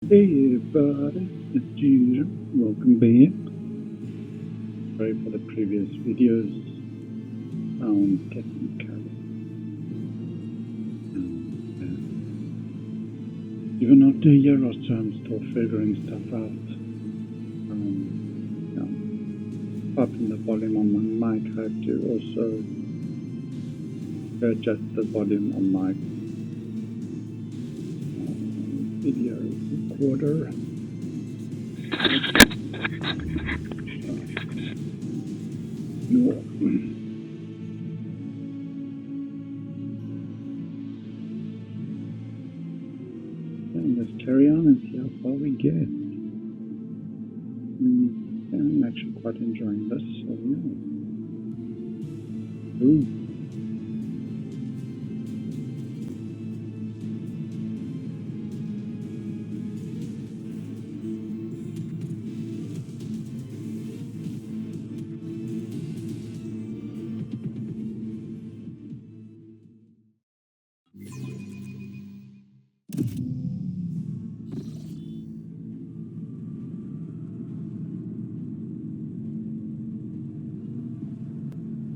Hey everybody, it's usual. Welcome back. Sorry for the previous videos. Technical. Even after a year or so, I'm still figuring stuff out. Apart from the volume on my mic, I have to also adjust the volume on my video recorder. And let's carry on and see how far we get. I'm actually quite enjoying this, so yeah. Ooh.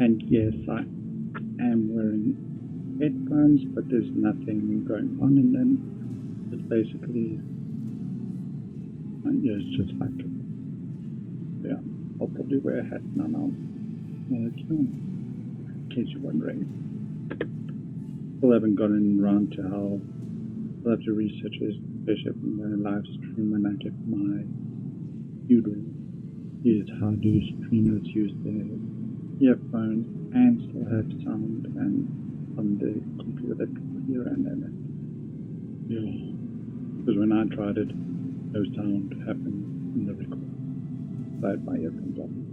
And yes, I am wearing headphones, but there's nothing going on in them. It's basically, yeah, it's just like, yeah, I'll probably wear a hat now. In case you're wondering. Still haven't gotten around to how I'll have to research it, especially from the live stream when I get my tutorial. Is how do streamers use their earphones and still have sound and on the computer that people hear and then yeah. Because when I tried it, no sound happened in the record. So I had my earphones on.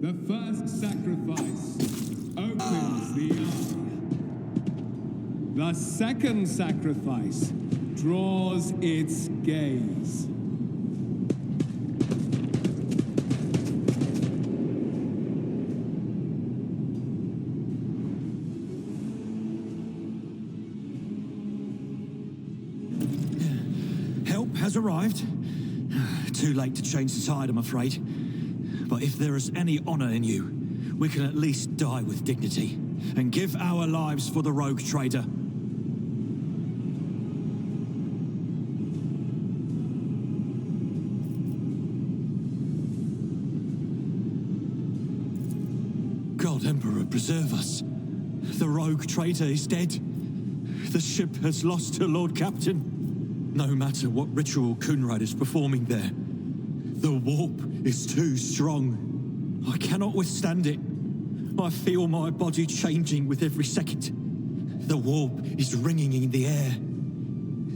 The first sacrifice opens the eye. The second sacrifice draws its gaze. Help has arrived. Too late to change the tide, I'm afraid. But if there is any honor in you, we can at least die with dignity and give our lives for the rogue trader. God Emperor, preserve us. The rogue traitor is dead. The ship has lost her Lord Captain. No matter what ritual Kunrad is performing there, the warp is too strong. I cannot withstand it. I feel my body changing with every second. The warp is ringing in the air.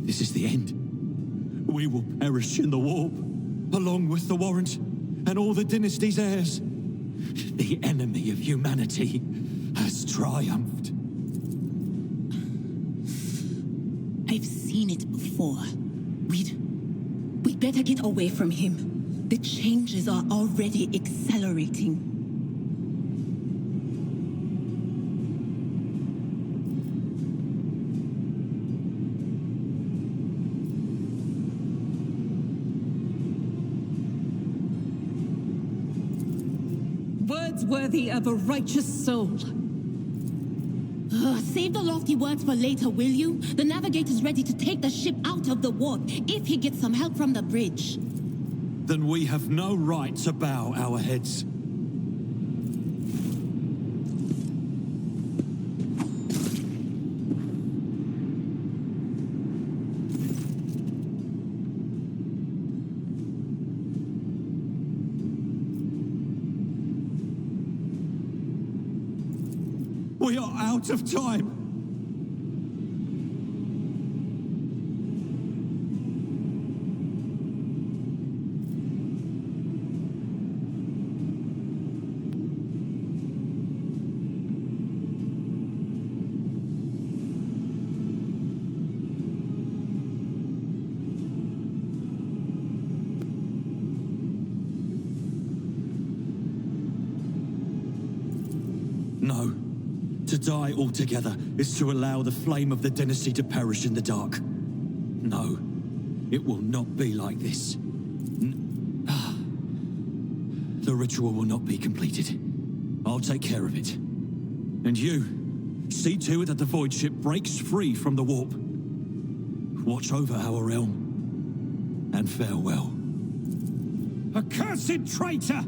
This is the end. We will perish in the warp, along with the Warrant and all the dynasty's heirs. The enemy of humanity has triumphed. I've seen it before. We'd better get away from him. The changes are already accelerating. words worthy of a righteous soul. Save the lofty words for later, will you? The navigator's ready to take the ship out of the warp if he gets some help from the bridge. Then we have no right to bow our heads. We are out of time. No. To die altogether is to allow the flame of the dynasty to perish in the dark. No, it will not be like this. The ritual will not be completed. I'll take care of it. And you, see to it that the void ship breaks free from the warp. Watch over our realm. And farewell. Accursed traitor!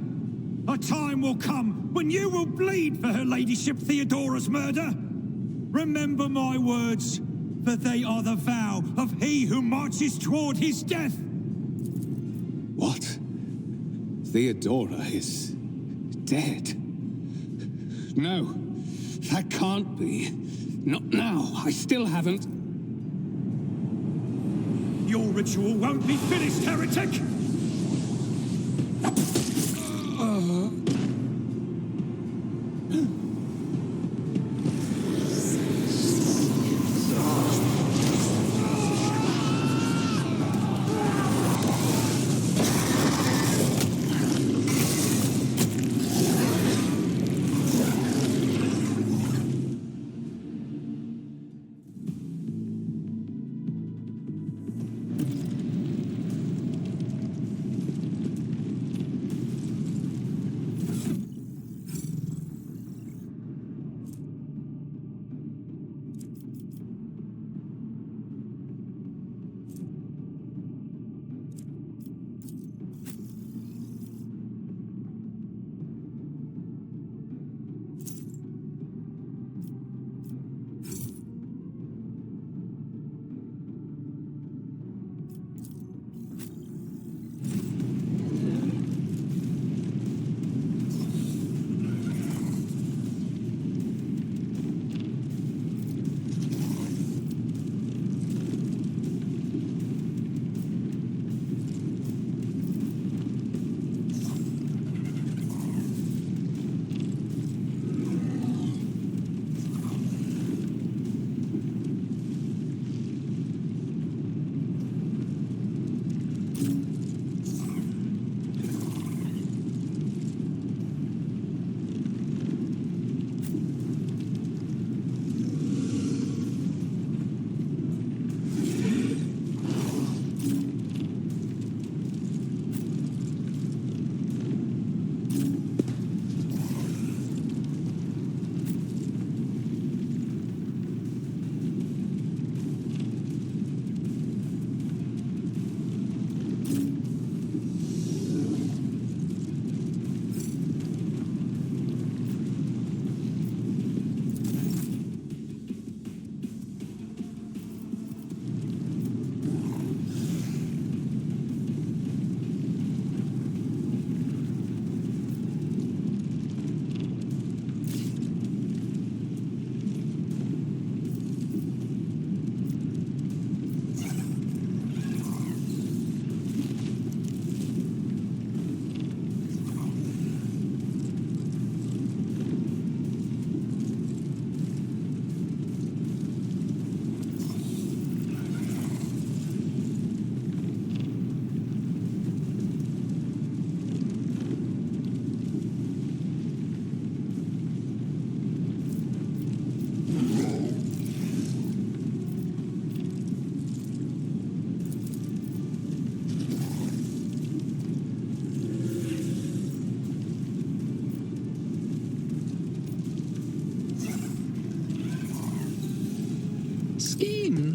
A time will come when you will bleed for her ladyship Theodora's murder. Remember my words, for they are the vow of he who marches toward his death. What? Theodora is dead? No, that can't be. Not now. I still haven't. Your ritual won't be finished, heretic!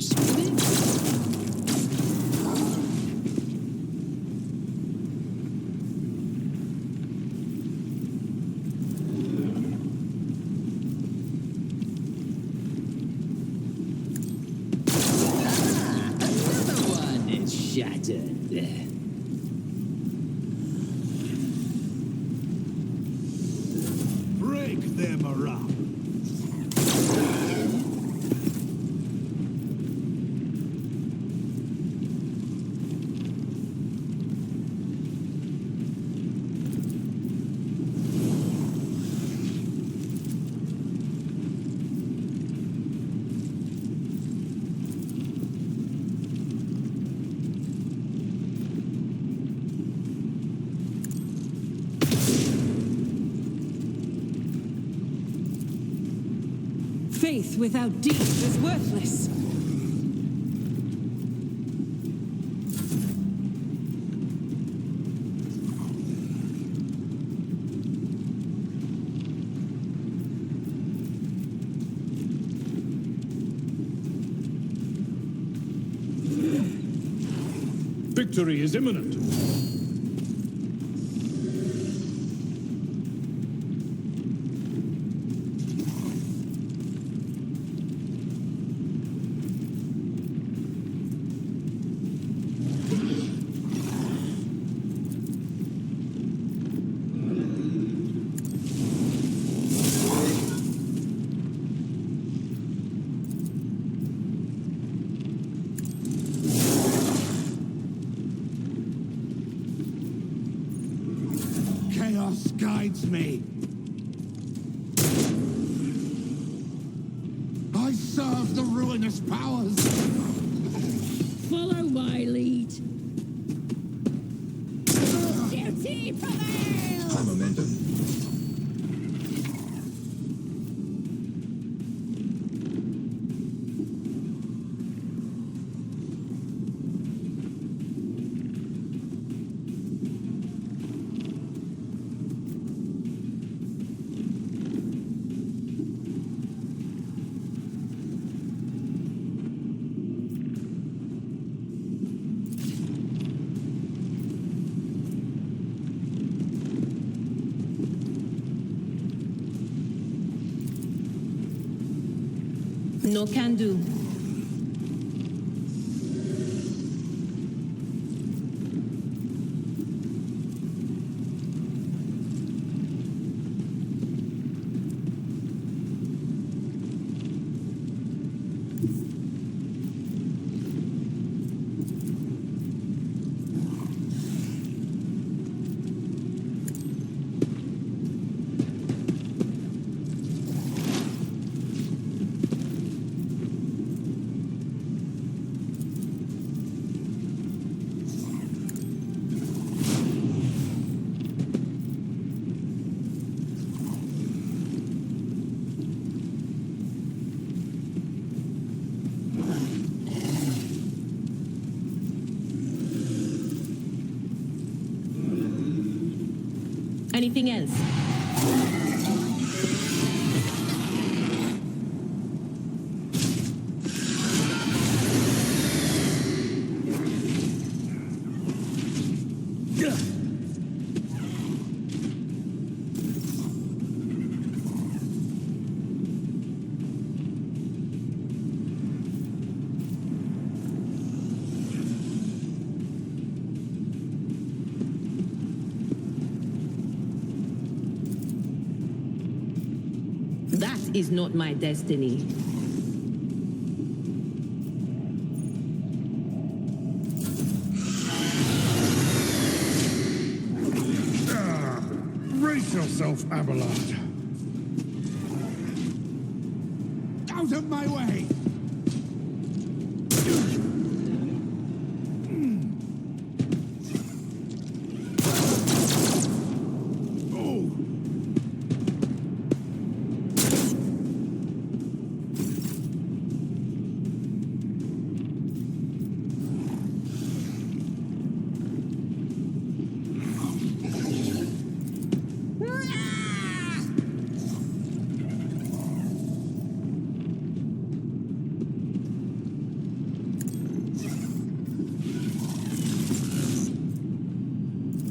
arms. Another one is shattered. Break them around. Faith without deed is worthless. Victory is imminent. Chaos guides me. I serve the ruinous powers. Follow my lead. Duty prevails! High momentum. No can do. Anything else? That is not my destiny. Brace yourself, Abelard. Out of my way!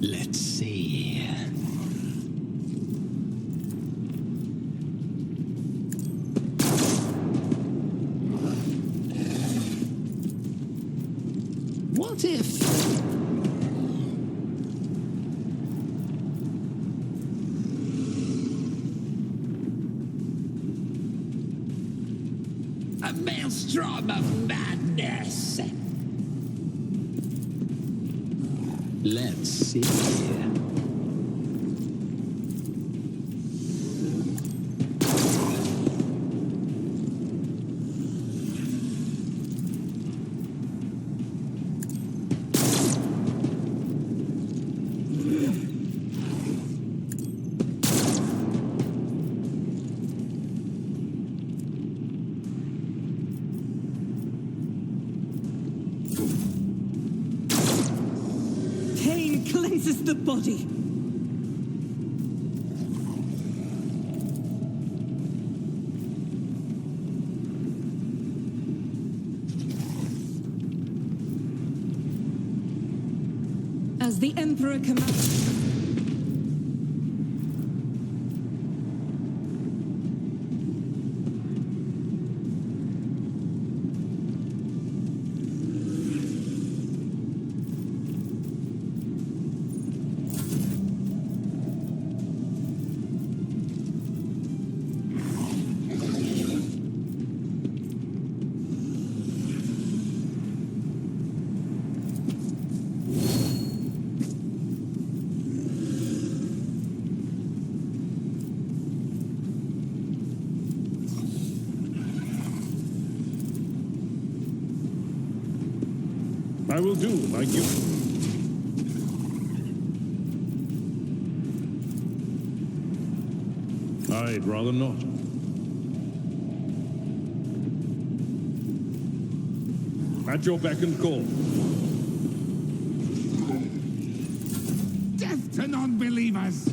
Let's see. What if... a maelstrom of madness? Let's see. Pain cleanses the body. As the Emperor commands. I will do like you. I'd rather not. At your beck and call. Death to non-believers!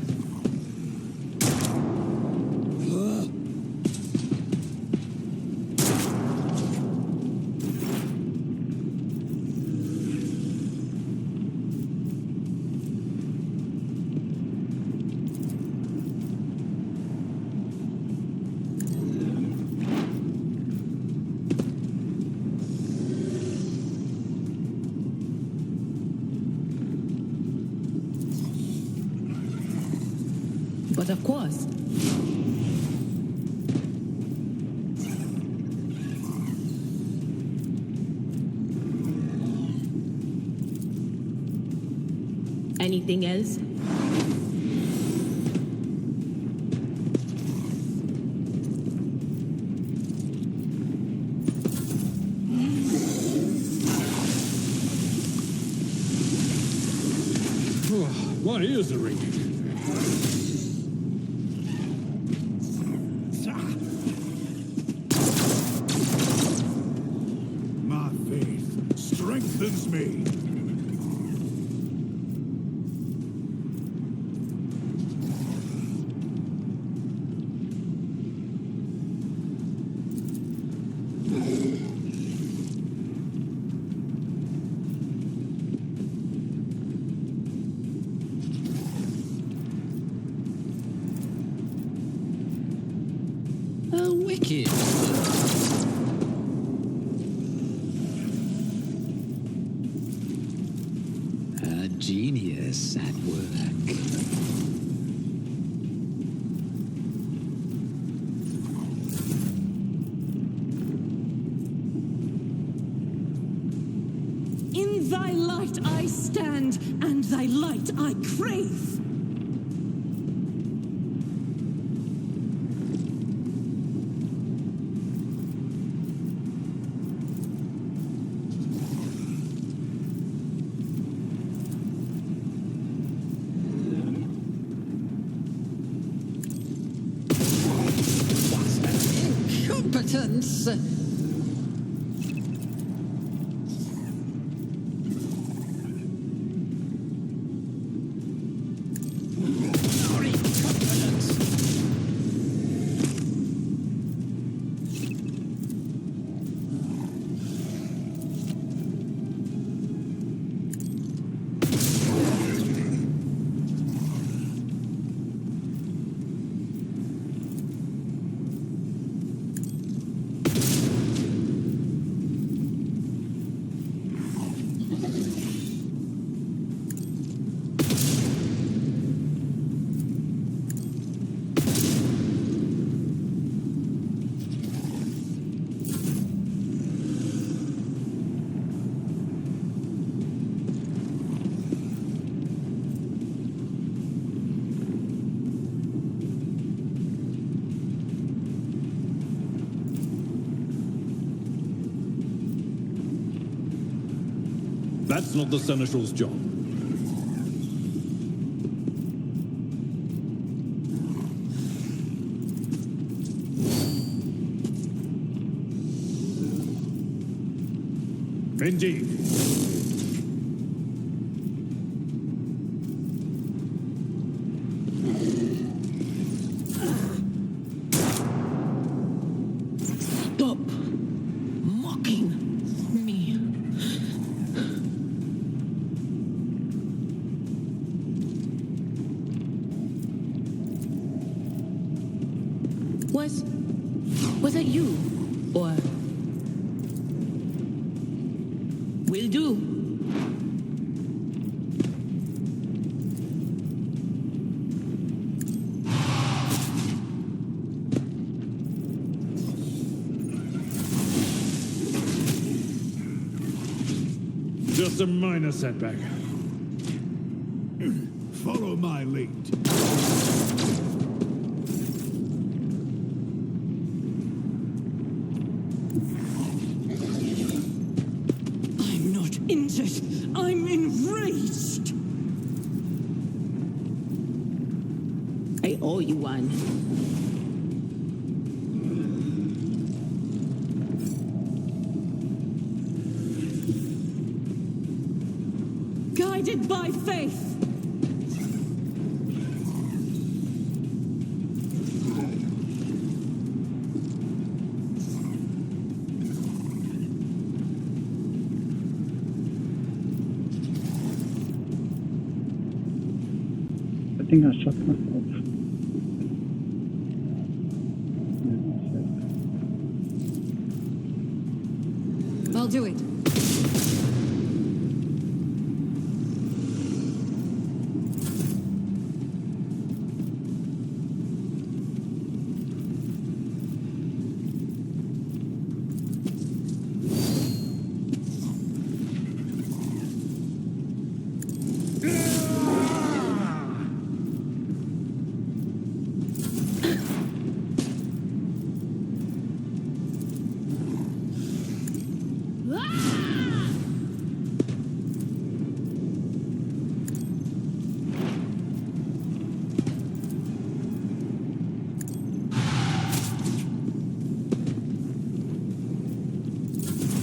But of course. Anything else? My ears are ringing. My faith strengthens me. A wicked. A genius at work. In thy light I stand, and thy light I crave. Incompetence! not the Seneschal's job. Indeed. Stop mocking me. Was that you? Or will do? Just a minor setback. Follow my lead. I'm not injured. I'm enraged. I owe you one. Guided by faith. I think I shot myself. I'll do it.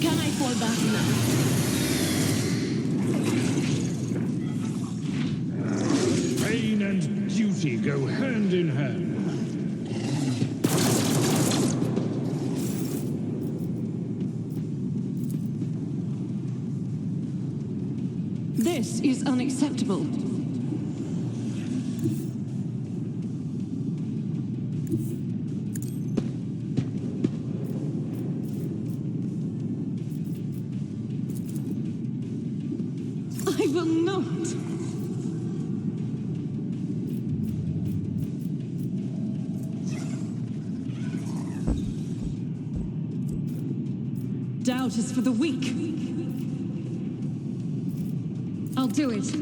Can I fall back now? Pain and duty go hand in hand. This is unacceptable. I will not. Doubt is for the weak. I'll do it.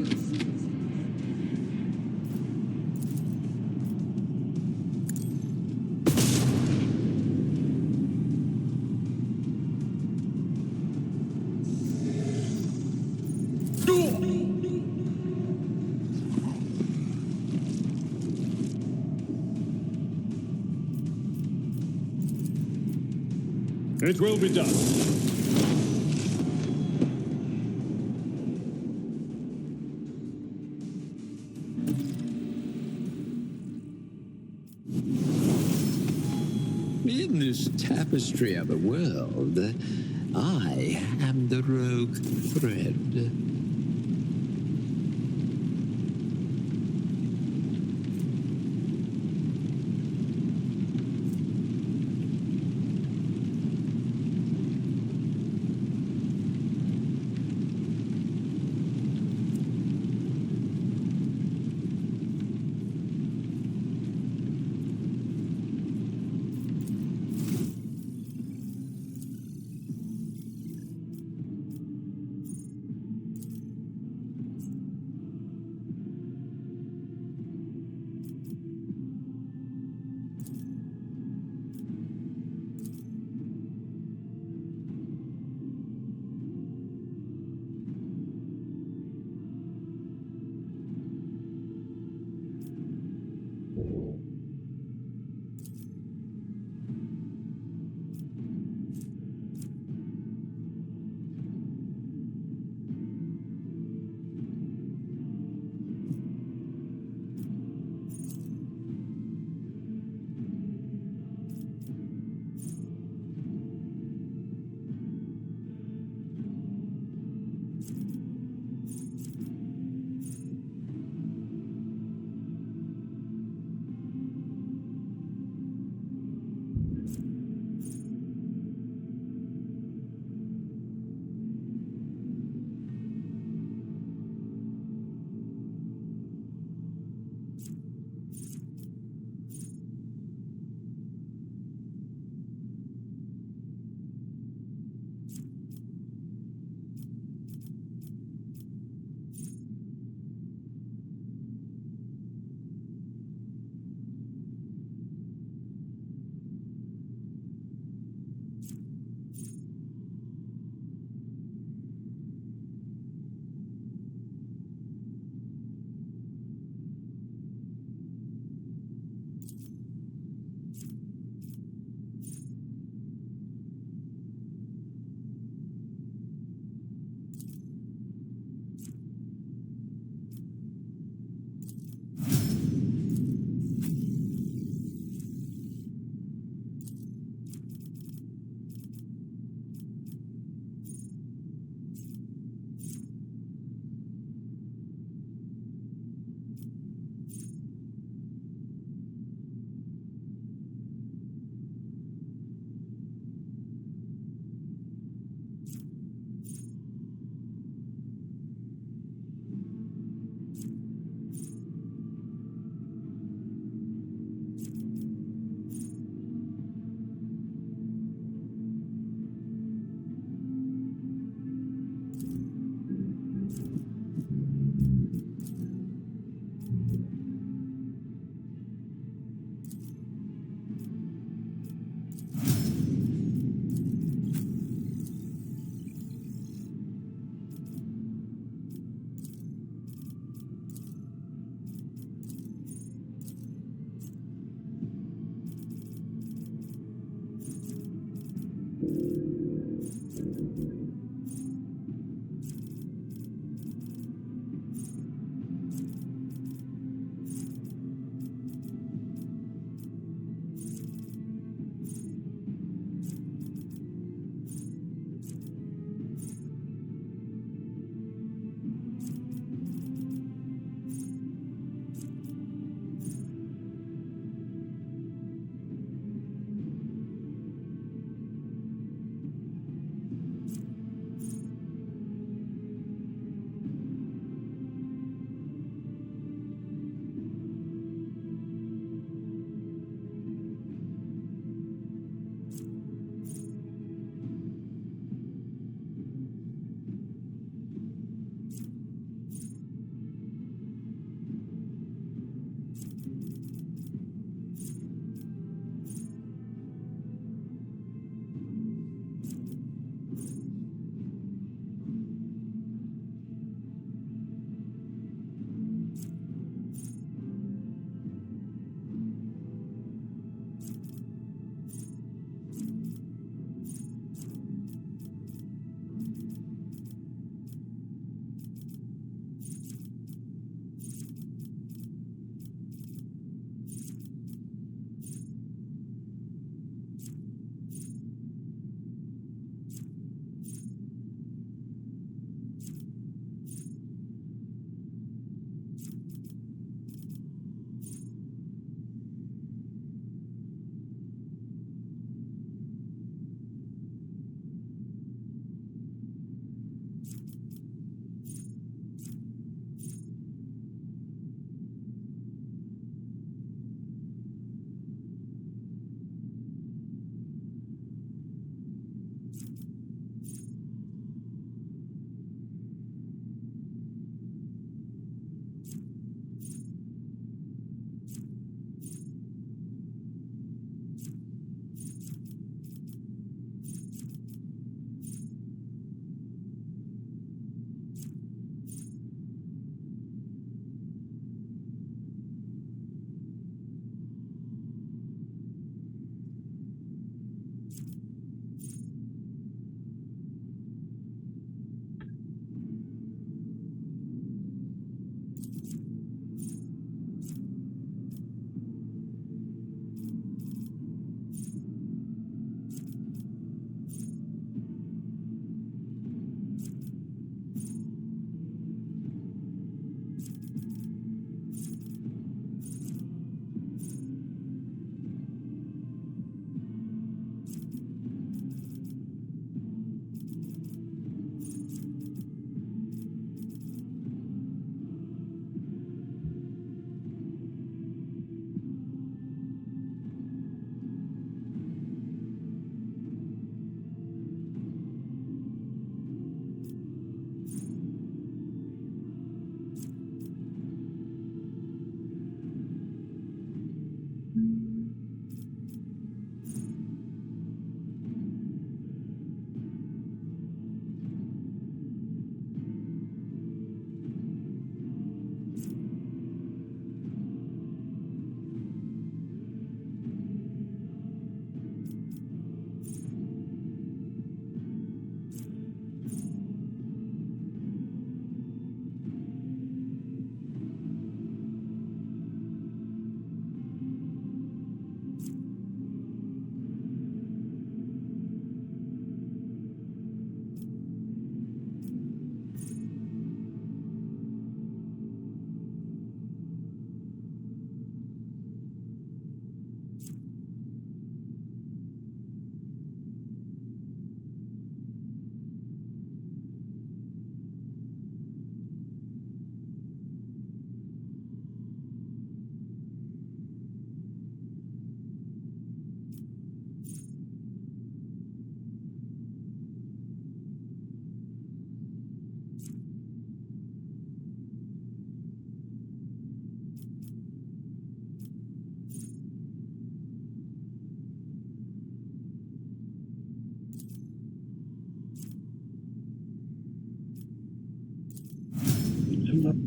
It will be done. In this tapestry of a world, I am the rogue thread.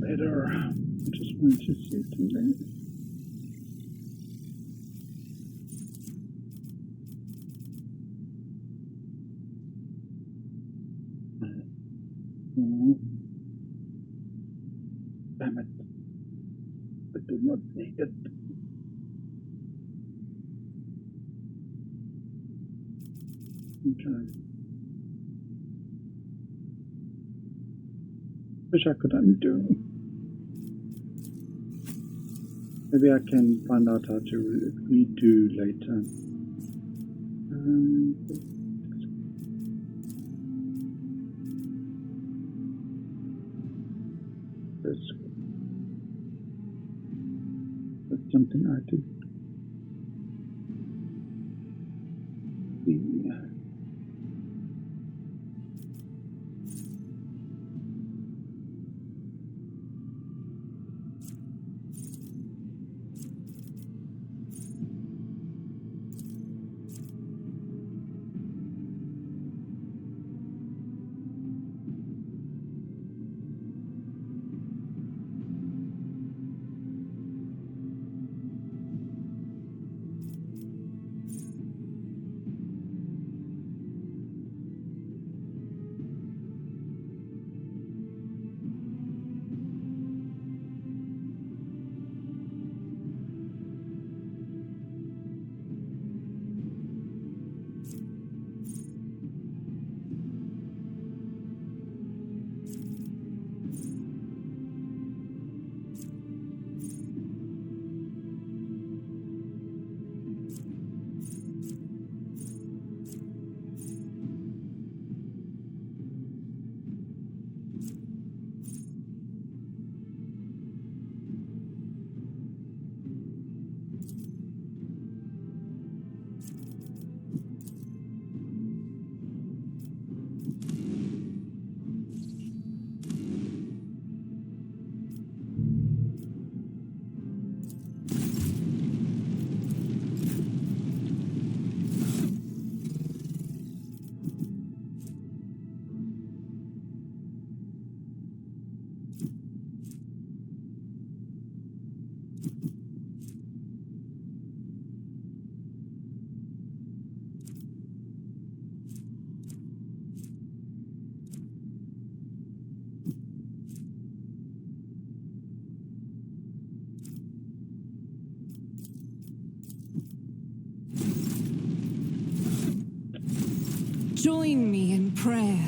later. I just wanted to see something. Damn it. I do not need it. Okay. Wish I could undo. Maybe I can find out how to redo later. That's something I did. Join me in prayer.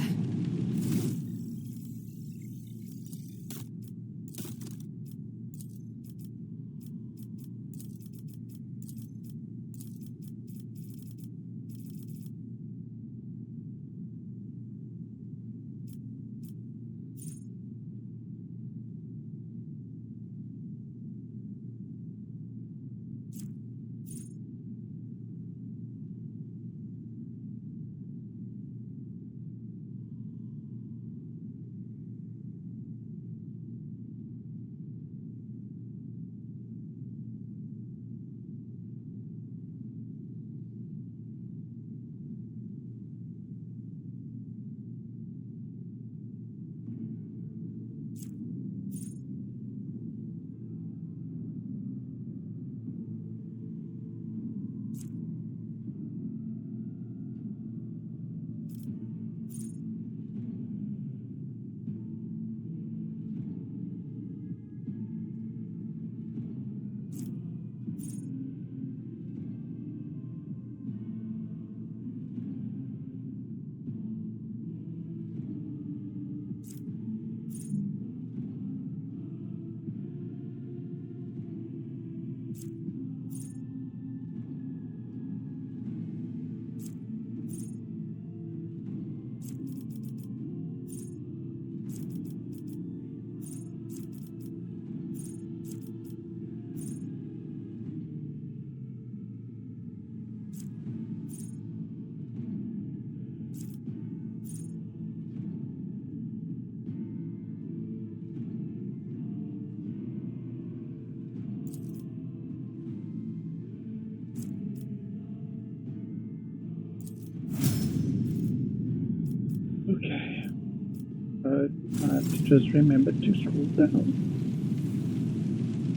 Just remember to scroll down.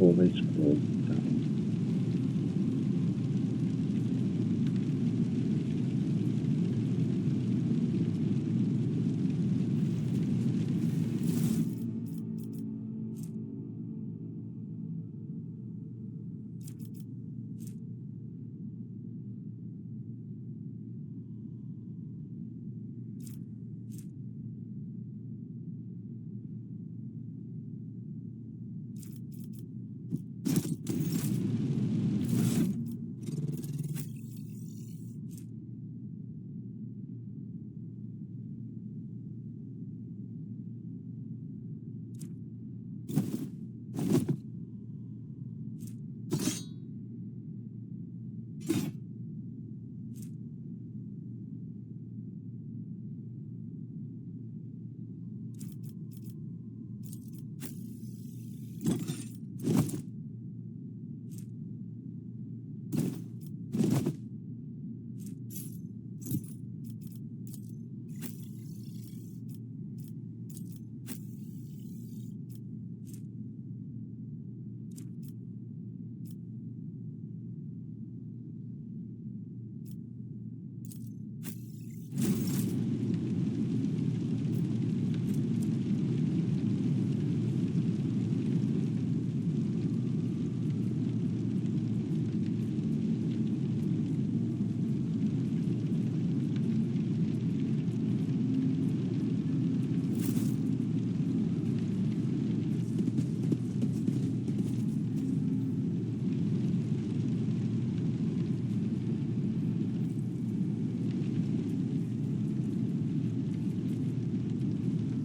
Always scroll down.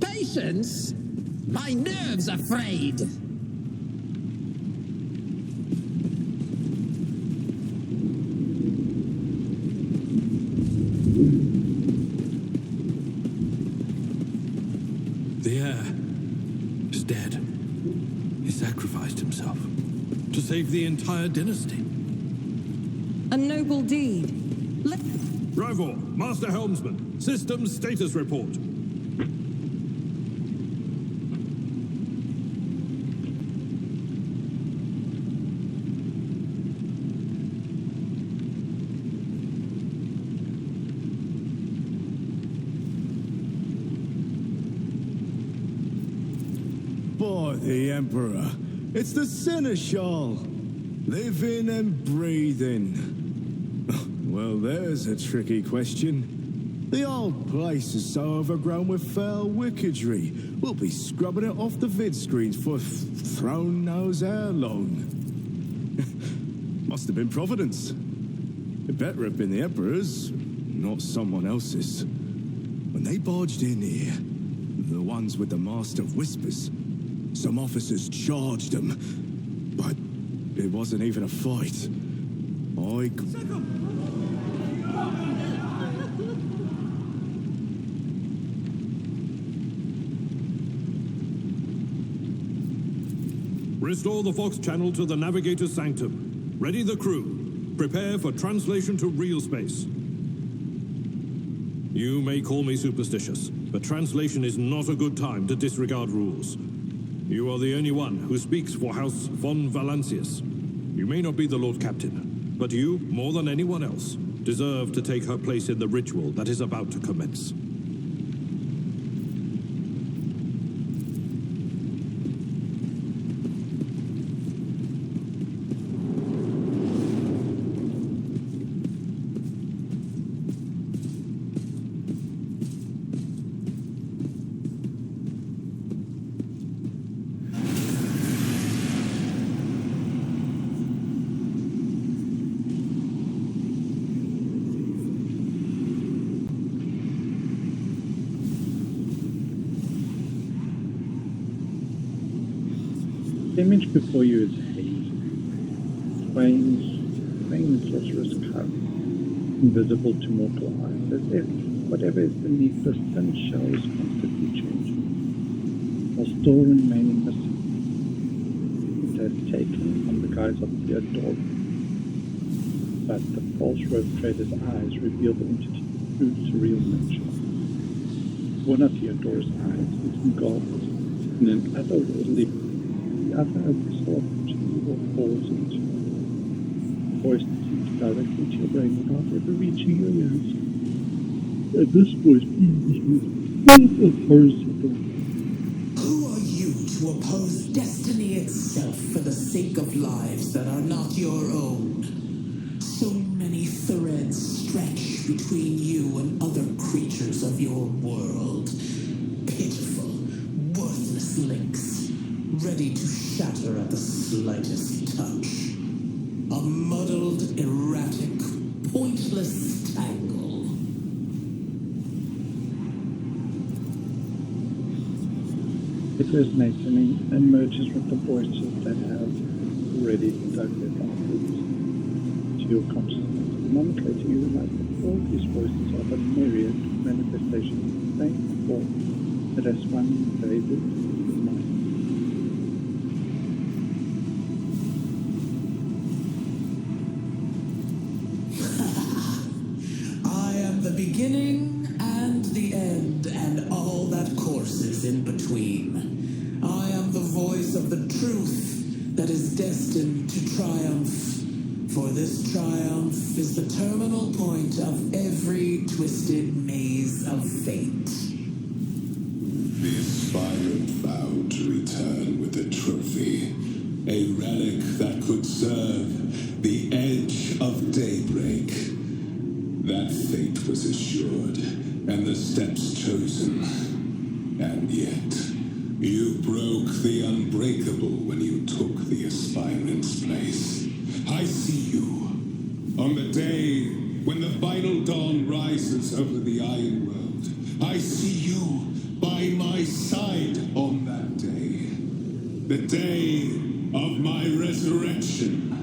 Patience? My nerves are frayed. The heir is dead. He sacrificed himself to save the entire dynasty. A noble deed. Rivor, Master Helmsman, systems status report. By the Emperor, it's the Seneschal, living and breathing. Well, there's a tricky question. The old place is so overgrown with foul wickedry, we'll be scrubbing it off the vid screens for throne knows how long. Must have been Providence. It better have been the Emperor's, not someone else's. When they barged in here, the ones with the Master of Whispers, some officers charged them, but it wasn't even a fight. Restore the Fox channel to the Navigator's Sanctum. Ready the crew. Prepare for translation to real space. You may call me superstitious, but translation is not a good time to disregard rules. You are the only one who speaks for House von Valancius. You may not be the Lord Captain, but you, more than anyone else, deserve to take her place in the ritual that is about to commence. The image before you is hazy. Strange sorcerous curve, invisible to mortal eyes, as if whatever is beneath the thin shell is constantly changing, while still remaining the same. It has taken on the guise of Theodora, but the false rogue trader's eyes reveal the entity's true surreal nature. One of Theodora's eyes is engulfed In an otherworldly, the other absorption or falls into voice that seems directly to your brain without ever reaching your ears. And this voice horizontal. Who are you to oppose destiny itself for the sake of lives that are not your own? So many threads stretch between you and other creatures of your world. Pitiful, worthless links, ready to shatter at the slightest touch. A muddled, erratic, pointless tangle. It resonates in me and merges with the voices that have already dug their roots to your consciousness. A moment later, you realize that all these voices are the myriad manifestations of the same form that has one invaded your mind. I am the beginning and the end, and all that courses in between. I am the voice of the truth that is destined to triumph. For this triumph is the terminal point of every twisted maze of fate. The aspirant vowed to return with a trophy, a relic that could serve the edge of daybreak. That fate was assured, and the steps chosen. And yet, you broke the unbreakable when you took the aspirant's place. I see you. On the day when the final dawn rises over the Iron World, I see you by my side on that day. The day of my resurrection.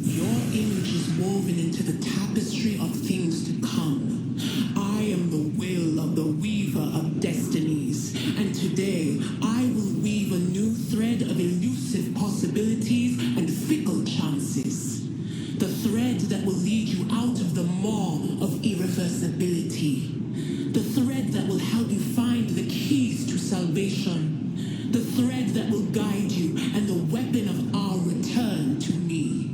Your image is woven into the tapestry of things to come. I am the will of the weaver of destinies, and today I will weave a new thread of elusive possibilities and fickle chances. The thread that will lead you out of the maw of irreversibility. The thread that will help you find the keys to salvation. The thread that will guide you and the weapon of our return to me.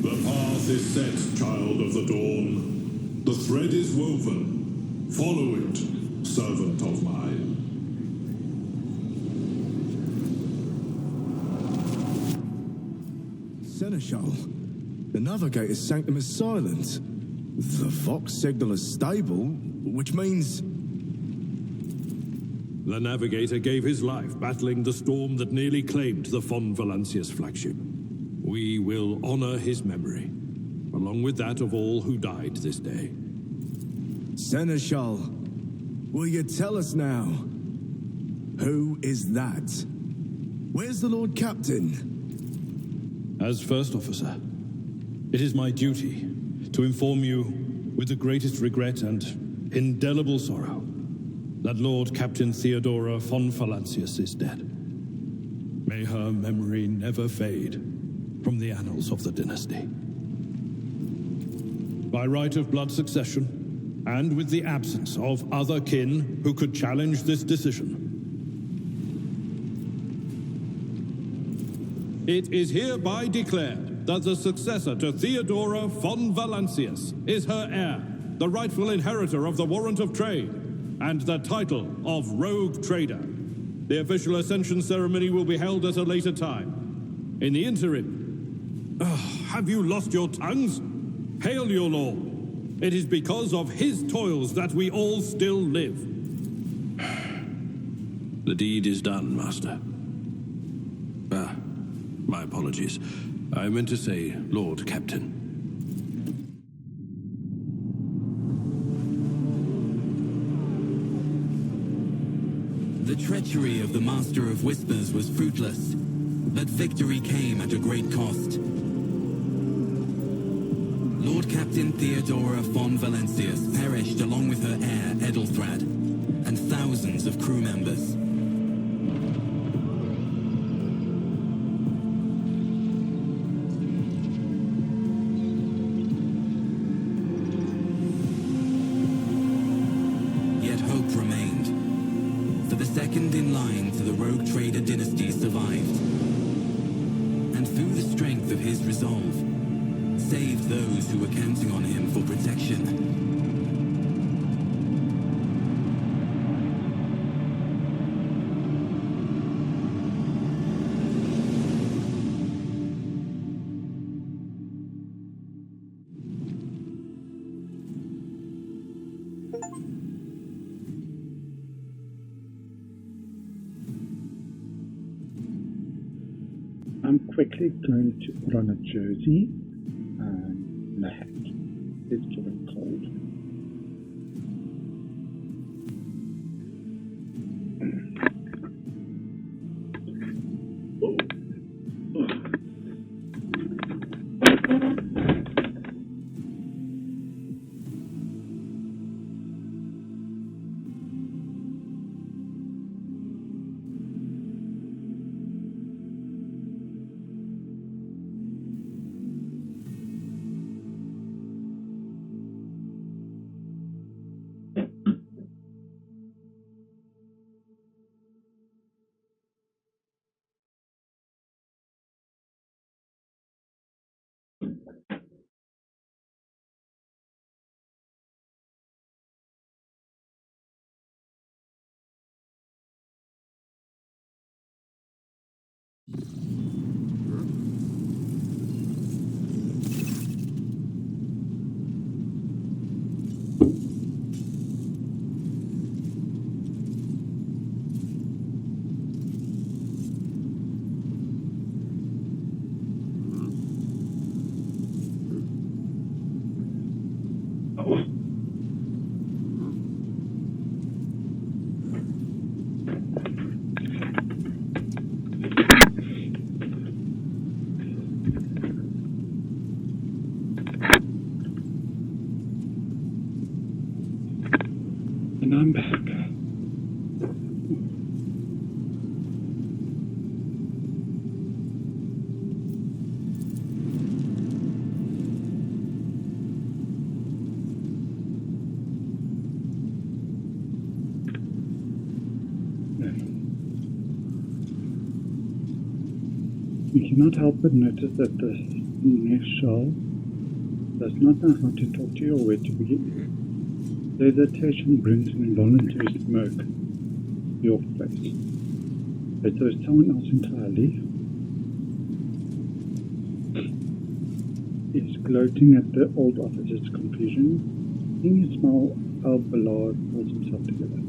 The path is set, child of the dawn. The thread is woven. Follow it, servant of mine. Seneschal, the Navigator's sanctum is silent. The Vox signal is stable, which means... The Navigator gave his life battling the storm that nearly claimed the Von Valancius flagship. We will honor his memory, along with that of all who died this day. Seneschal, will you tell us now? Who is that? Where's the Lord Captain? As First Officer, it is my duty to inform you with the greatest regret and indelible sorrow that Lord Captain Theodora von Valancius is dead. May her memory never fade from the annals of the dynasty. By right of blood succession, and with the absence of other kin who could challenge this decision, it is hereby declared that the successor to Theodora von Valancius is her heir, the rightful inheritor of the warrant of trade, and the title of Rogue Trader. The official ascension ceremony will be held at a later time. In the interim, have you lost your tongues? Hail your lord. It is because of his toils that we all still live. The deed is done, Master. My apologies. I meant to say Lord Captain. The treachery of the Master of Whispers was fruitless, but victory came at a great cost. Lord Captain Theodora von Valancius perished along with her heir, Edelthrad, and thousands of crew members. Yet hope remained. of his resolve. Saved those who were counting on him for protection. I'm quickly going to put on a jersey and a hat. It's getting cold. And I'm back. You cannot help but notice that the next shell does not know how to talk to you or where to begin. The hesitation brings an involuntary smirk to your face, as though someone else entirely is gloating at the old officer's confusion. Seeing his smile, Ballard pulls himself together.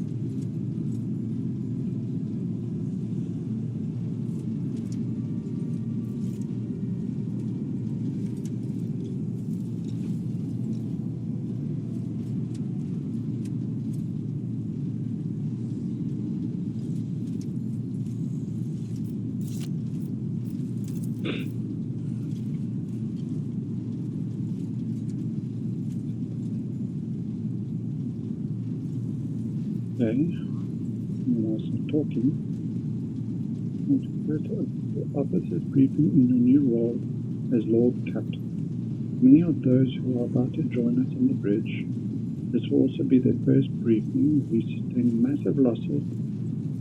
Whilst talking, the officers briefing in a new role as Lord Captain. Many of those who are about to join us on the bridge, this will also be their first briefing. We sustained massive losses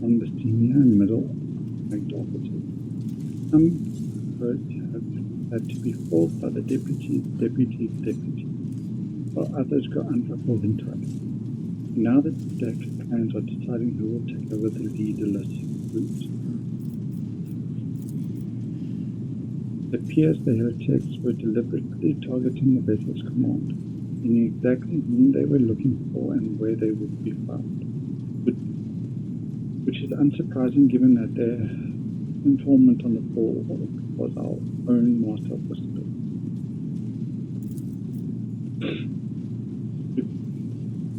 on the senior and middle ranked officers. Some posts have had to be filled by the deputy, while others go unfulfilled entirely. Now that the plans are deciding who will take over the leaderless route. It appears the heretics were deliberately targeting the vessel's command, and knew exactly whom they were looking for and where they would be found. Which is unsurprising given that their informant on the ball was our own Master of Whisper.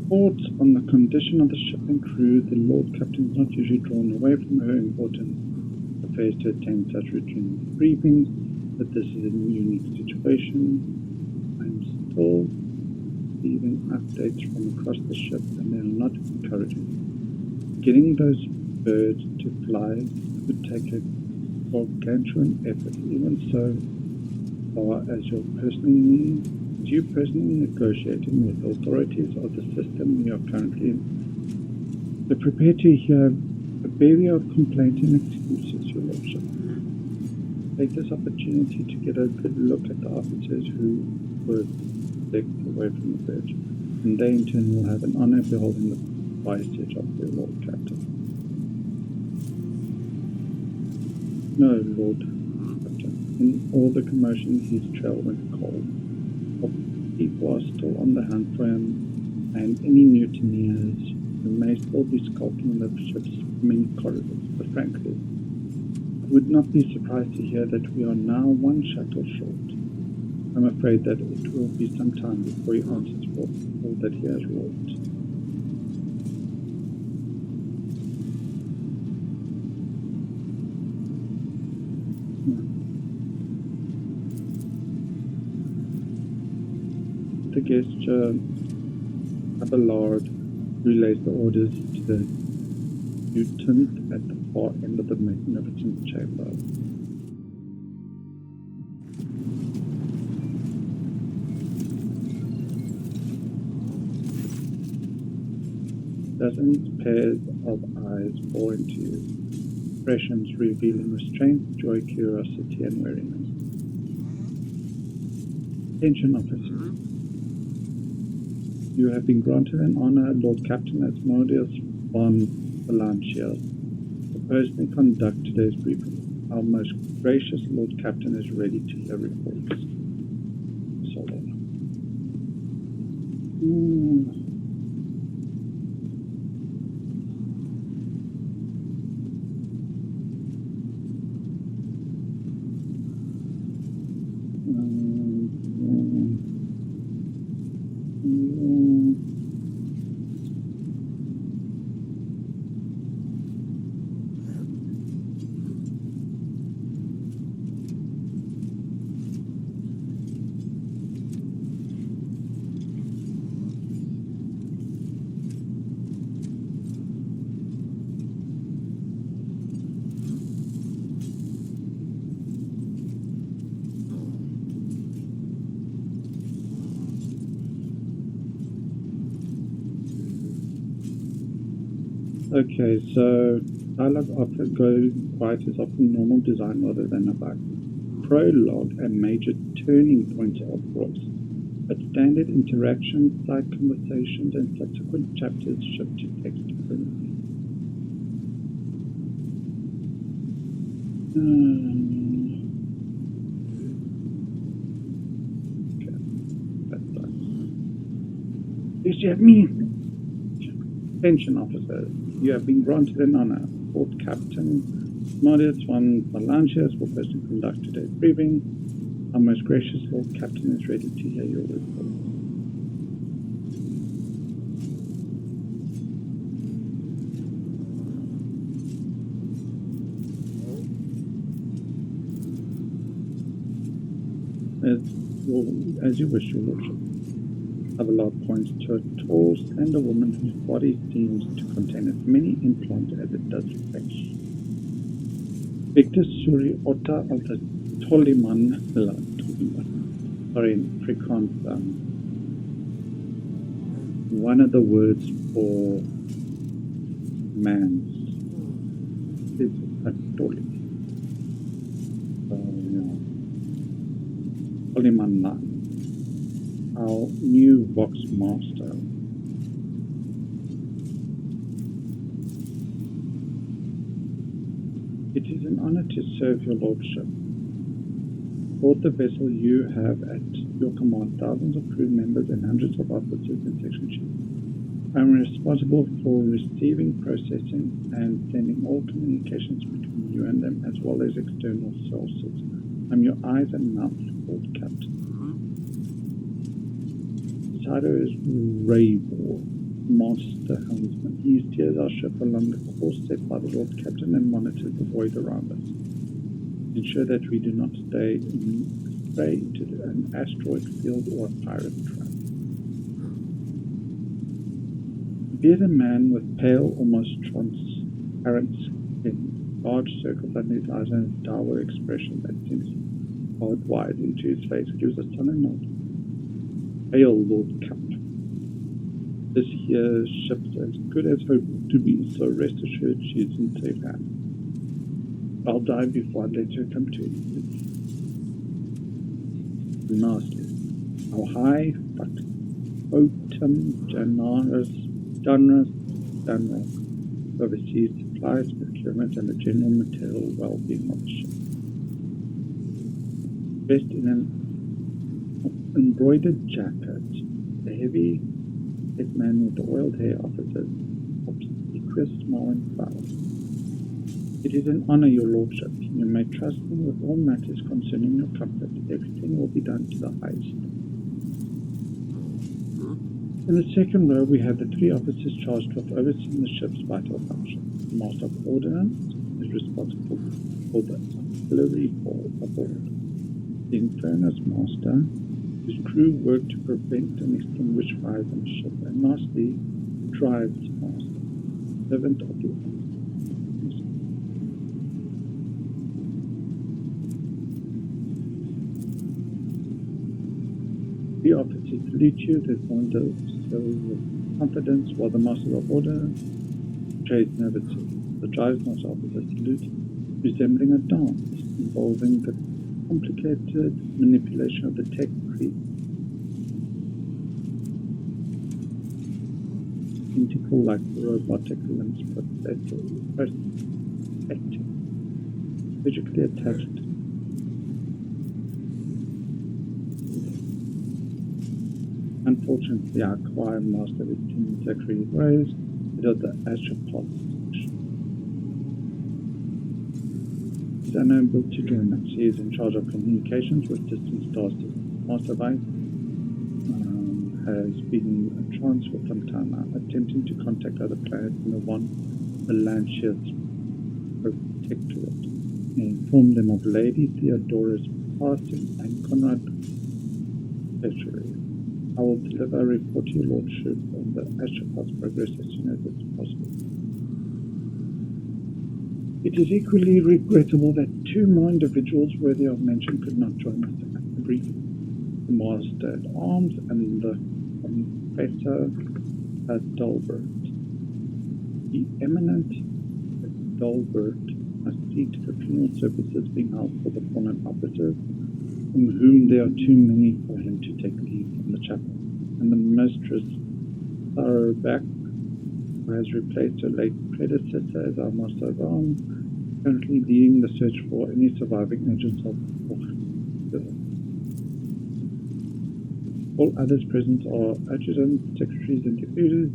Reports on the condition of the ship and crew, the Lord Captain is not usually drawn away from her important affairs to attend such routine briefings, but this is a unique situation. I'm still receiving updates from across the ship, and they are not encouraging. Getting those birds to fly would take a gargantuan effort, even so far as you personally negotiating with the authorities of the system we are currently in. So prepare to hear a bevy of complaints and excuses, Your Lordship. Take this opportunity to get a good look at the officers who were selected away from the bridge, and they in turn will have an honor beholding the visage of their Lord Captain. No, Lord Captain. In all the commotion, his trail went cold. People are still on the hunt for him, and any mutineers who may still be skulking in the ship's many corridors. But frankly, I would not be surprised to hear that we are now one shuttle short. I'm afraid that it will be some time before he answers for all that he has wrought. The gesture, Abelard relays the orders to the lieutenant at the far end of the magnificent chamber. Dozens pairs of eyes bore into you, expressions revealing restraint, joy, curiosity, and weariness. Attention, officer. You have been granted an honor, Lord Captain Asmodeus von Valancius, to personally conduct today's briefing. Our most gracious Lord Captain is ready to hear reports. So on. Okay, so dialogue after going quiet is often normal design rather than a bug. Prologue and major turning points of voice, but standard interactions like conversations and subsequent chapters shift to text permanently. Okay, that's done. Yes, you have me. Attention, officers. You have been granted an honor. Lord Captain Asmodeus von Valancius will personally conduct today's briefing. Our most gracious Lord Captain is ready to hear your report. As you wish, your lordship. Abelard points to a tall, slender woman whose body seems to contain as many implants as it does flesh. Victor Suri Otta of the Toliman, sorry, in Afrikaans, one of the words for man's is a Toli. Toliman Lan. Our new Vox Master. It is an honor to serve your lordship. Aboard the vessel you have at your command thousands of crew members and hundreds of officers and section chiefs. I am responsible for receiving, processing, and sending all communications between you and them, as well as external sources. I'm your eyes and mouth, Lord Captain. Shadow is Raybor, Master Helmsman. He steers our ship along the course set by the Lord Captain and monitors the void around us. Ensure that we do not stray into an asteroid field or a pirate trap. Bearded man with pale, almost transparent skin, large circles under his eyes, and a dour expression that seems hard wide into his face, gives a sullen nod. Hail, Lord Captain. This here ship's as good as hoped to be, so rest assured she is in safe hands. I'll die before I let her come to it. Nasty. How high, but potent, generous, overseas supplies, procurement, and the general material well-being of the ship. Dressed in an embroidered jacket, the heavy head man with the oiled hair offers a obsequious smile and proud. It is an honor, your lordship. You may trust me with all matters concerning your comfort. Everything will be done to the highest. In the second row, we have the 3 officers charged with overseeing the ship's vital functions. The Master of Ordnance is responsible for the artillery hall aboard. The Inferno's Master, whose crew work to prevent and extinguish fires on the ship. And lastly, the Drives Master, servant of the The officers salute you, they point out with confidence, while the Master of Order trades nervously. The Drives Master offers a salute, resembling a dance, involving the complicated manipulation of the tech tree. Identical like robotic limbs, physically attached. Unfortunately, our choir master is Tim Zachary Rose, head of the Astropod section. He's unable to join us. He is in charge of communications with distant star systems. Master Vice has been a trance for some time now, attempting to contact other planets in the Valencia's protectorate. He informed them of Lady Theodora's passing and Conrad treachery. I will deliver a report to your lordship on the Astropod's progress as soon as it's possible. It is equally regrettable that 2 more individuals worthy of mention could not join us at the briefing. The Master at Arms and the Professor Adalbert. The eminent Adalbert must see to the funeral services being held for the fallen officers, from whom there are too many for him to take leave from the chapel, and the Mistress Thoroughback, who has replaced her late predecessor as our Master of Arms, currently leading the search for any surviving agents of Warhammer. All others present are adjutants, secretaries, and deputies.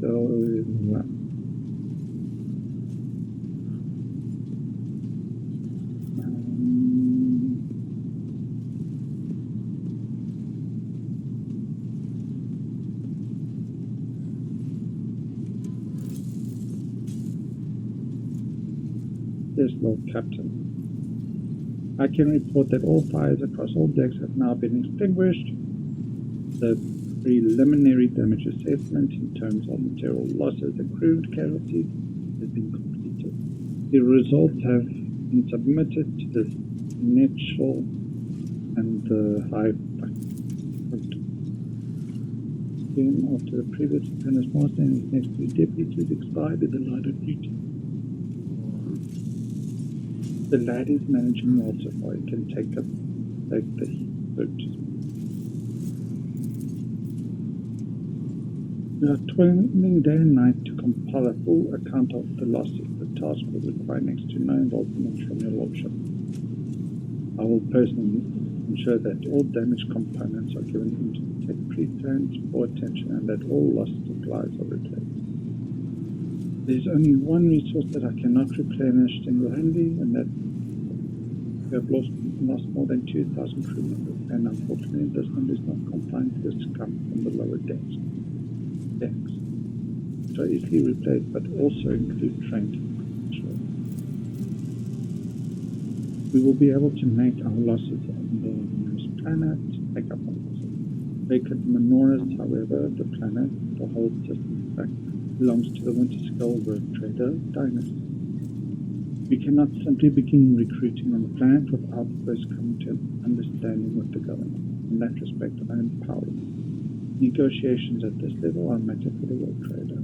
Yes, Lord Captain. I can report that all fires across all decks have now been extinguished. The preliminary damage assessment in terms of material losses and crew casualties has been completed. The results have been submitted to the initial and the high factor. Then, after the previous apprentice master and his next 2 deputies expired in the line of duty. The lad is managing well so far. He can take the heat, so to speak. We are toiling day and night to compile a full account of the losses. The task will require next to no involvement from your lordship. I will personally ensure that all damaged components are given into the tech pre-plans for attention and that all lost supplies are replaced. There is only one resource that I cannot replenish single-handedly, and that we have lost more than 2,000 crew members, and unfortunately this number is not confined to the scum from the lower decks, which are easily replaced but also include trained patrol. We will be able to make our losses on the nearest planet make up our losses. Vacant Menoras, however, the planet, the whole system, in fact, belongs to the Winter Skull work trader, Dynasty. We cannot simply begin recruiting on the planet without first coming to an understanding with the government. In that respect, I am powerless. Negotiations at this level are a matter for the world trader.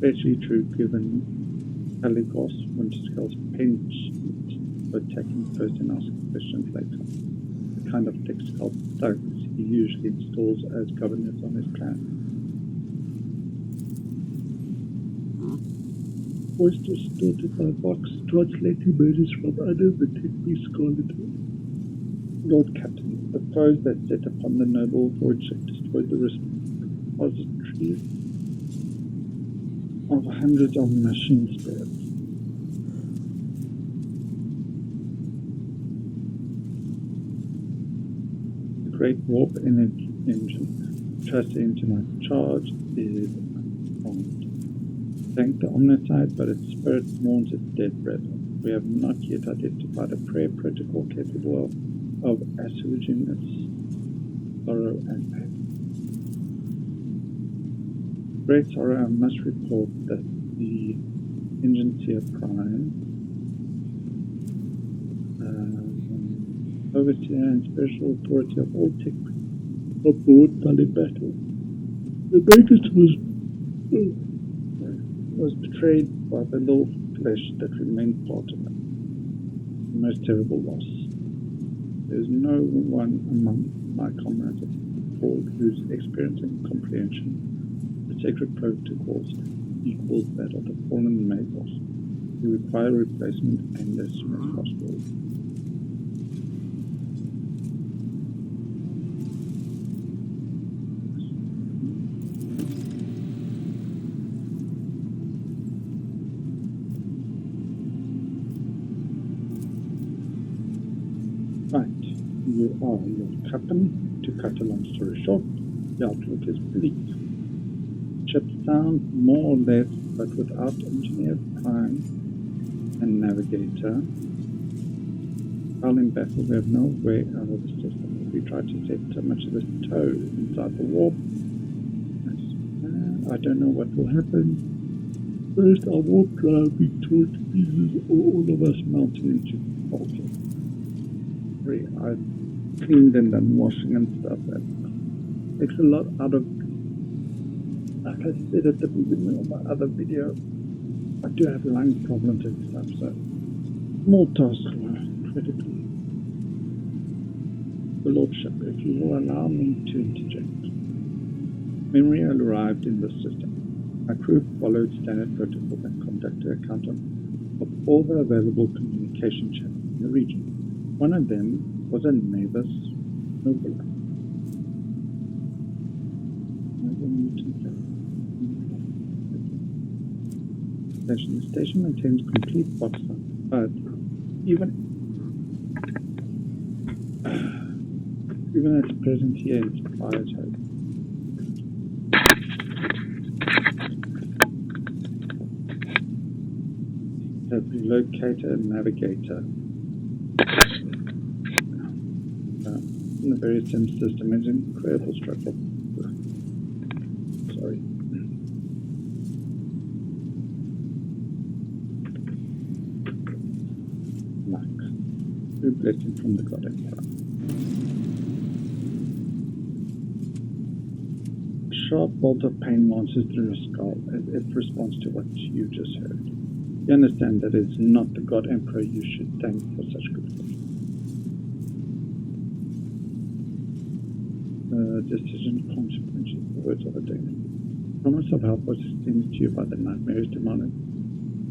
especially true given Caligos Winterskull's pinch for attacking first and asking questions later. The kind of thick skull thugs he usually installs as governors on his clan. Voice distorted by Vox, translating murders from under the Tigby Scarlet. Lord Captain, the foes that set upon the noble void ship destroyed the repository of hundreds of machine spirits. The great warp energy engine trust into my charge is armed. Thank the Omnicide, but its spirit mourns its dead brethren. We have not yet identified a prayer protocol capable of assuaging its sorrow and pain. Great sorrow, I must report that the Ingentia Prime, overseer and spiritual authority of all tech, aboard Gully Battle. The Magus was betrayed by the little flesh that remained part of it. The most terrible loss. There is no one among my comrades aboard whose experience and comprehension of the sacred protocols equals that of the fallen Magos, who require replacement and as soon as possible. You are Lord Captain. To cut a long story short, the outlook is bleak. Ships sound more or less, but without engineer, prime, and navigator. While in battle, we have no way out of the system. If we try to set so much of the toe inside the warp, I don't know what will happen. First, our warp drive being torn to pieces, or all of us melting into pulses. I cleaned and done washing and stuff. That takes a lot out of. Like I said at the beginning of my other video, I do have lung problems and stuff, so small tasks were incredibly. The Lordship, if you will allow me to interject. Memory arrived in the system. My crew followed standard protocols and conducted a count of all the available communication channels in the region. One of them was a Navis Nobula. The station maintains complete box line, but even at present here, its fires have locator and navigator. In the very sim system is an incredible struggle. Sorry. Luck. True blessing from the God Emperor. A sharp bolt of pain launches through your skull as it responds to what you just heard. You understand that it's not the God Emperor you should thank for such good fortune. Decision consequences, the words of a demon. Promise of help was extended to you by the nightmares demonic.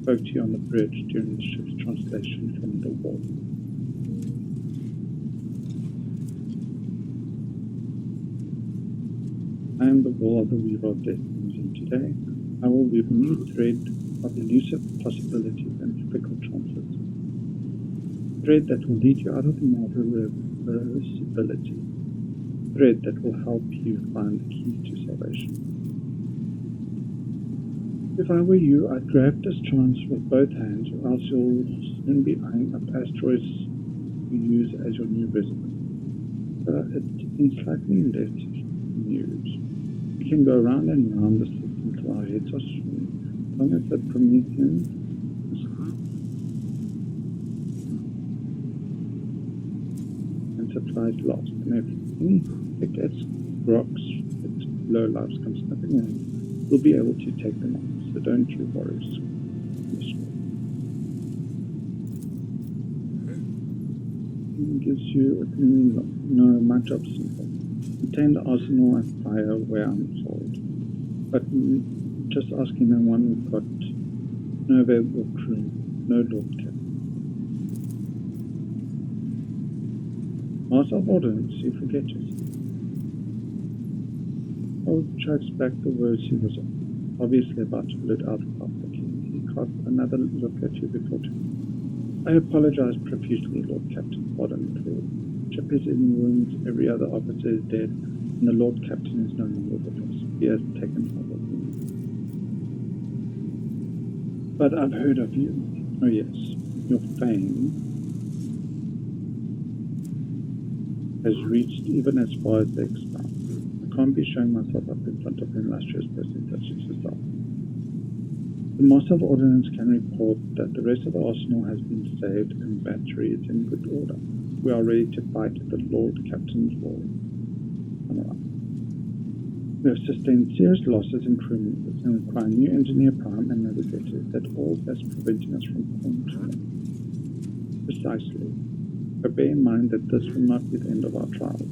Spoke to you on the bridge during the ship's translation from the war. I am the wall of the Weaver of Destinies, and today I will weave a new thread of elusive possibilities and fickle chances. Thread that will lead you out of the irreversibility. Thread that will help you find the key to salvation. If I were you, I'd grab this chance with both hands, or else you'll soon be eyeing up asteroids you use as your new resident. In slightly less news, we can go round and round the system till our heads are swimming, as long as the Promethean is high and supplies lost, and if any tickets, rocks, low lives come sniffing in, we'll be able to take them on. so don't you worry. It gives you a clean look. No, my job's simple. Contain the arsenal and fire where I'm told. But just asking no one, we've got no available crew, no Lord Captain. Master of Ordnance, you forget yourself. Old chokes back the words he was obviously about to blurt out without looking. He caught another look at you before turning. I apologize profusely, Lord Captain. Pardon me. Ship is in ruins, every other officer is dead, and the Lord Captain is no longer with us. He has taken over me. But I've heard of you. Oh yes, your fame has reached even as far as the expanse. I can't be showing myself up in front of an illustrious person such as yourself. The Master of Ordnance can report that the rest of the arsenal has been saved and battery is in good order. We are ready to fight the Lord Captain's war. We have sustained serious losses in crew members and require new engineer prime and navigators that all that's preventing us from control. Precisely. But bear in mind that this will not be the end of our trials.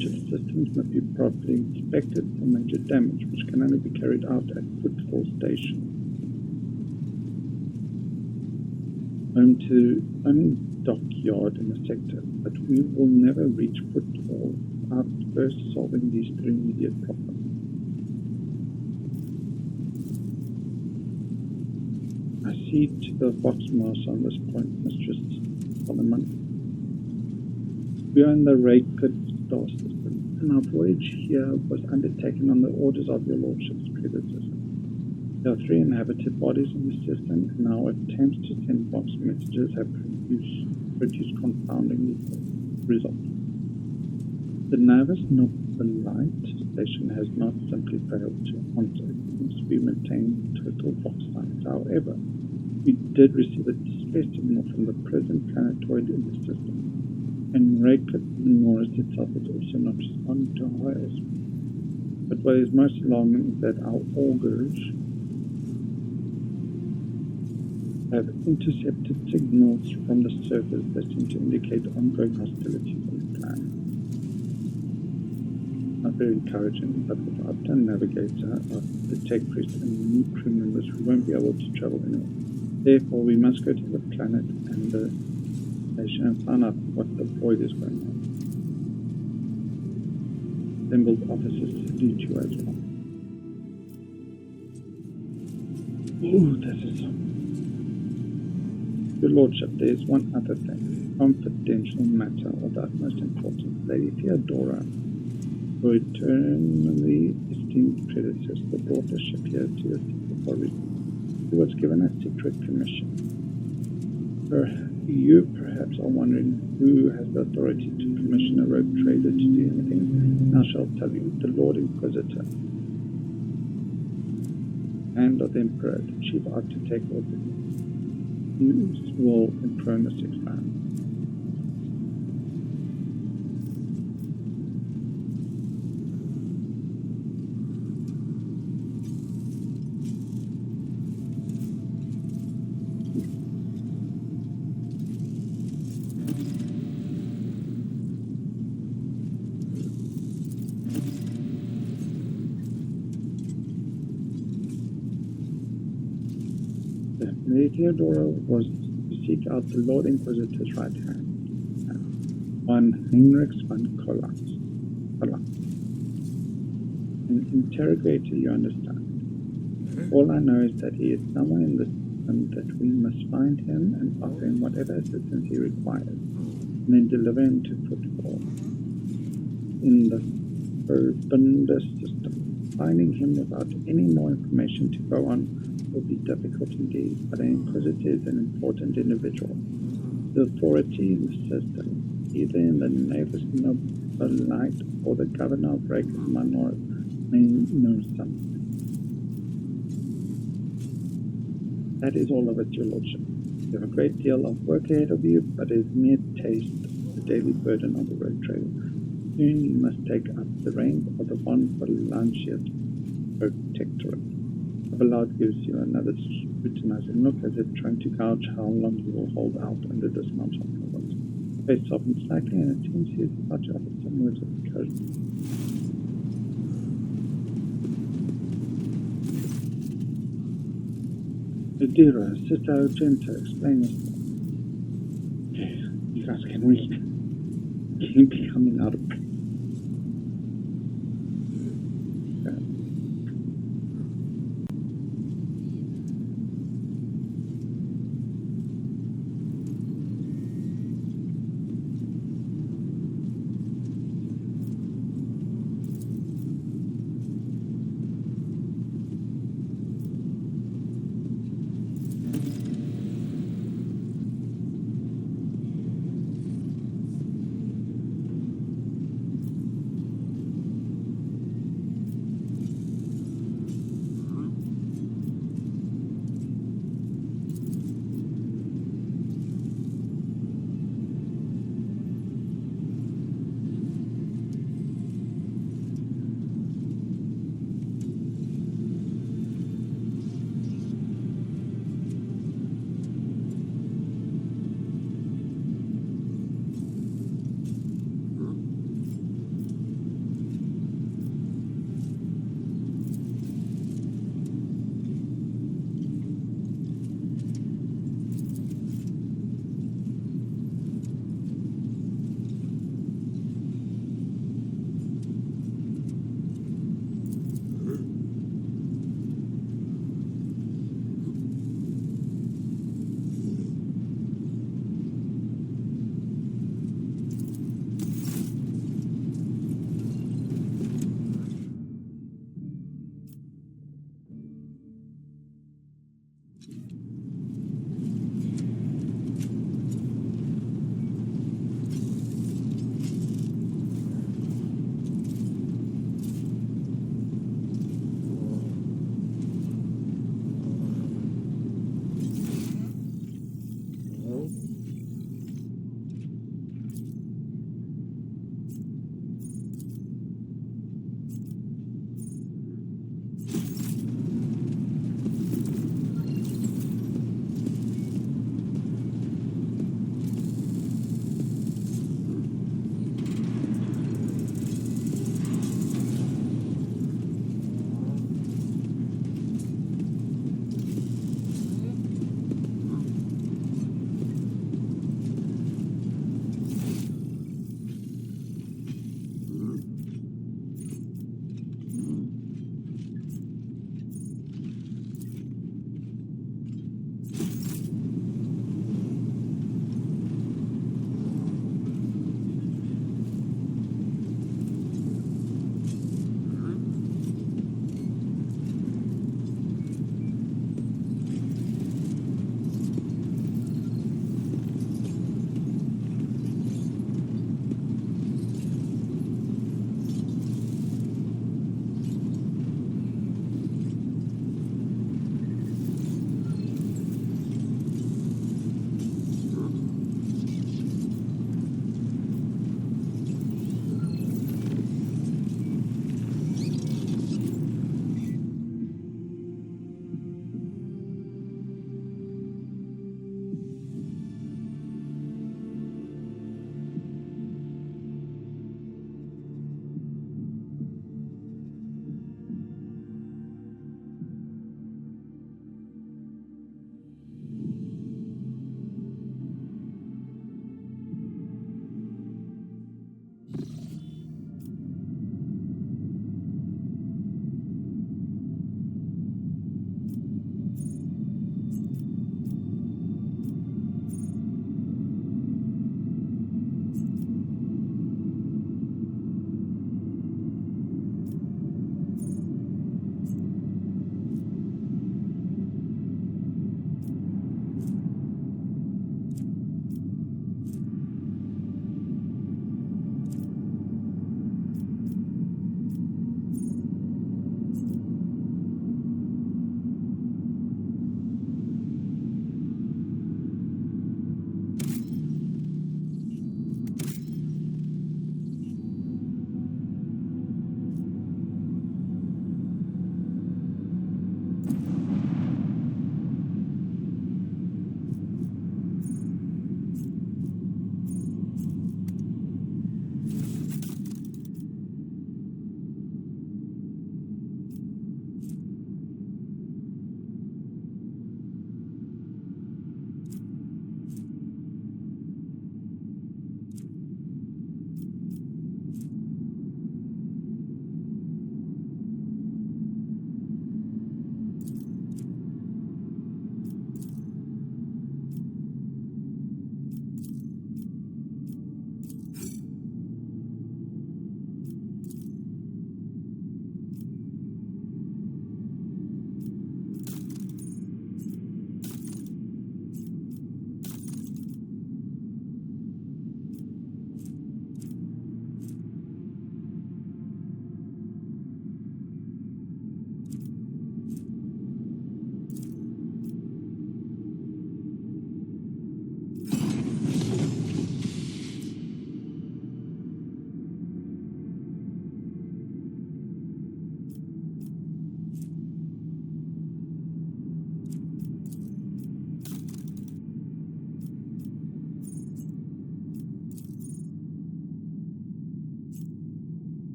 Ship systems must be properly inspected for major damage, which can only be carried out at Footfall Station. Home to only dockyard in the sector, but we will never reach Footfall without first solving these three immediate problems. I see to the Voxmars on this point, Mistress Solomon. We are in the Raked star system, and our voyage here was undertaken on the orders of your lordship's predecessor. There are 3 inhabited bodies in the system, and our attempts to send Vox messages have produced confounding results. The Navis Nobilite station has not simply failed to answer. It seems to be maintaining total Vox silence. However, we did receive a distress signal from the present planetoid in the system, and Raked Norris itself is also not responding to our highest. But what is most alarming is that our augurs have intercepted signals from the surface that seem to indicate ongoing hostilities on the planet. Not very encouraging, but without a navigator, the tech priest, and new crew members, we won't be able to travel anywhere. Therefore, we must go to the planet and the station and find out what the void is going on. Assembled officers salute you as well. Oh, this is Your Lordship, there is one other thing. Confidential matter of the utmost importance. Lady Theodora, her eternally esteemed predecessor, brought the ship here to your city for reason. She was given a secret commission. You perhaps are wondering who has the authority to commission a rogue trader to do anything. And I shall tell you, the Lord Inquisitor, and of the Emperor, the chief architect of the will enthrone the 6th man. Lady Theodora was to seek out the Lord Inquisitor's right hand, one Heinrich von Kollas. An interrogator, you understand. All I know is that he is somewhere in the system, that we must find him and offer him whatever assistance he requires, and then deliver him to Footfall. In the Urbunda system, finding him without any more information to go on will be difficult indeed, but an Inquisitor is an important individual. The authority in the system, either in the Navis Nobilite or the Governor of Raked Manor, may know something. That is all of it, Your Lordship. You have a great deal of work ahead of you, but it is mere taste of the daily burden of the road trader. Soon you must take up the reins of the von Valancius Protectorate. Abelard gives you another scrutinizing look as if trying to gauge how long you will hold out under this amount of problems. Face softens slightly and it seems he is about to offer some words of encouragement. Adira, Sister Argenta, explain yourself. Okay, you guys can read. Can be coming out of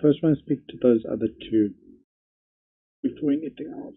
first want to speak to those other two before anything else.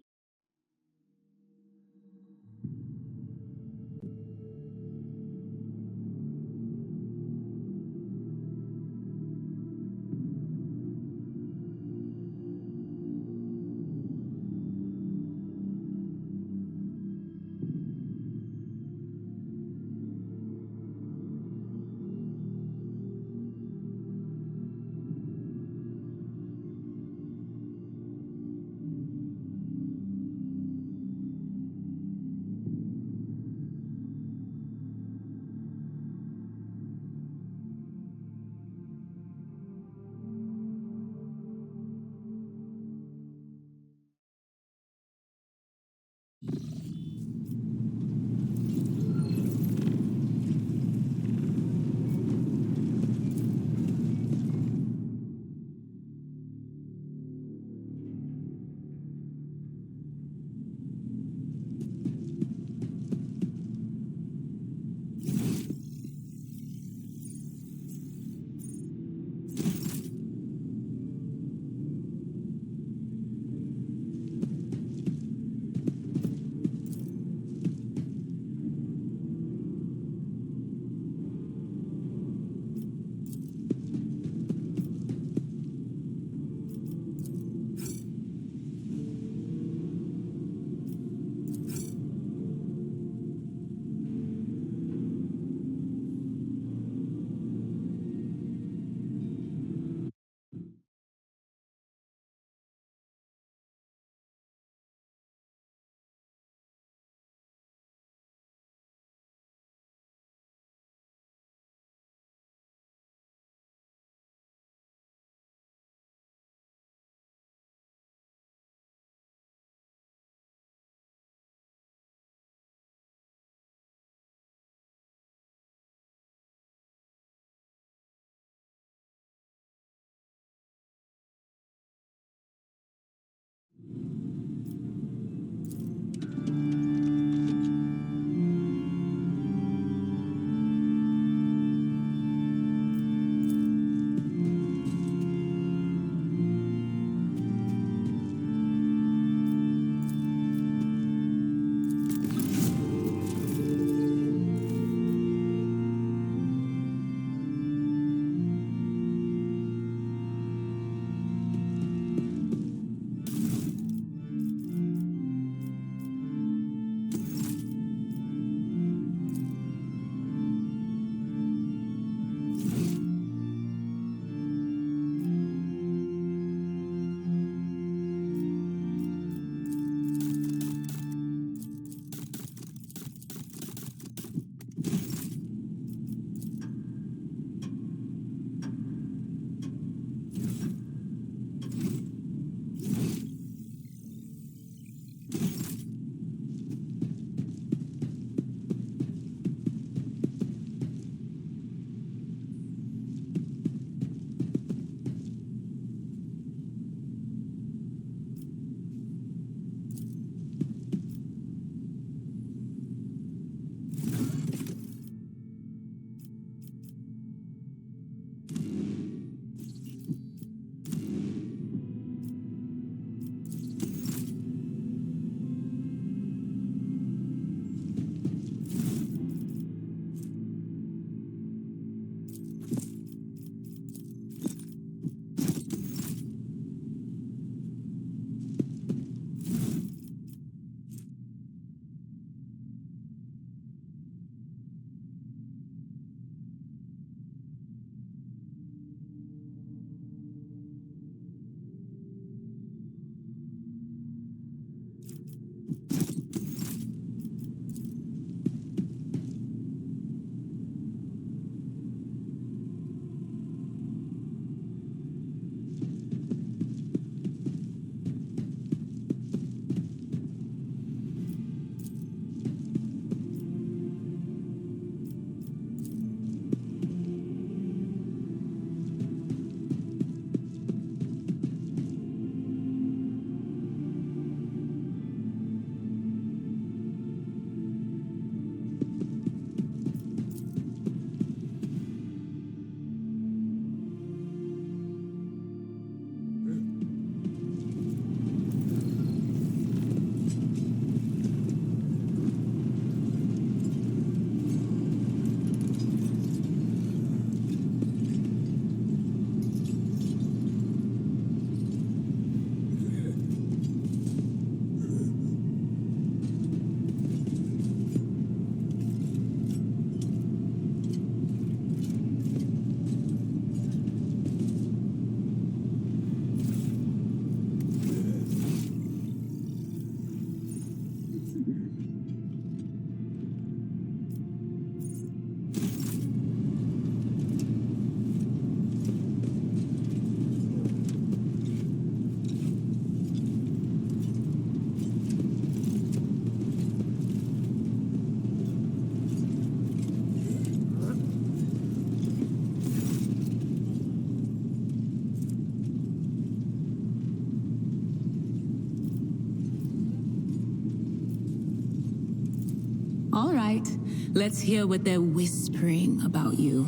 Let's hear what they're whispering about you.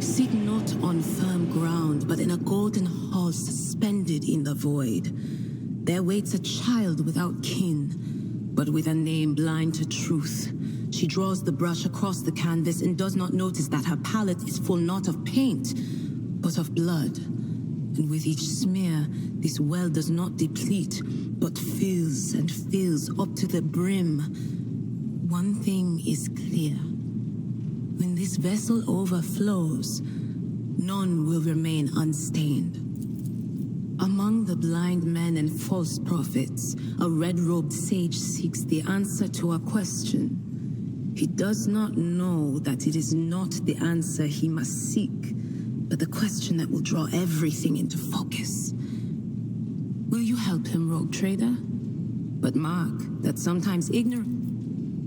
Seek not on firm ground, but in a golden hall suspended in the void. There waits a child without kin, but with a name blind to truth. She draws the brush across the canvas and does not notice that her palette is full not of paint, but of blood. And with each smear, this well does not deplete, but fills and fills up to the brim. One thing is clear. When this vessel overflows, none will remain unstained. Among the blind men and false prophets, a red-robed sage seeks the answer to a question. He does not know that it is not the answer he must seek, but the question that will draw everything into focus. Will you help him, rogue trader? But mark that sometimes ignorant.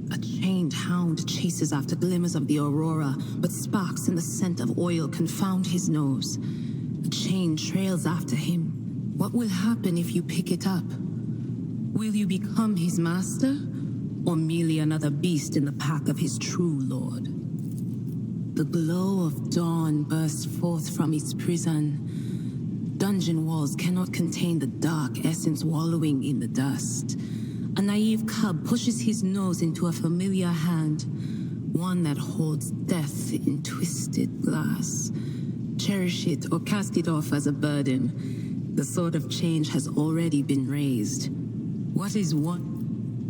A chained hound chases after glimmers of the aurora, but sparks in the scent of oil confound his nose. A chain trails after him. What will happen if you pick it up? Will you become his master, or merely another beast in the pack of his true lord? The glow of dawn bursts forth from its prison. Dungeon walls cannot contain the dark essence wallowing in the dust. A naive cub pushes his nose into a familiar hand, one that holds death in twisted glass. Cherish it or cast it off as a burden. The sword of change has already been raised. What is one?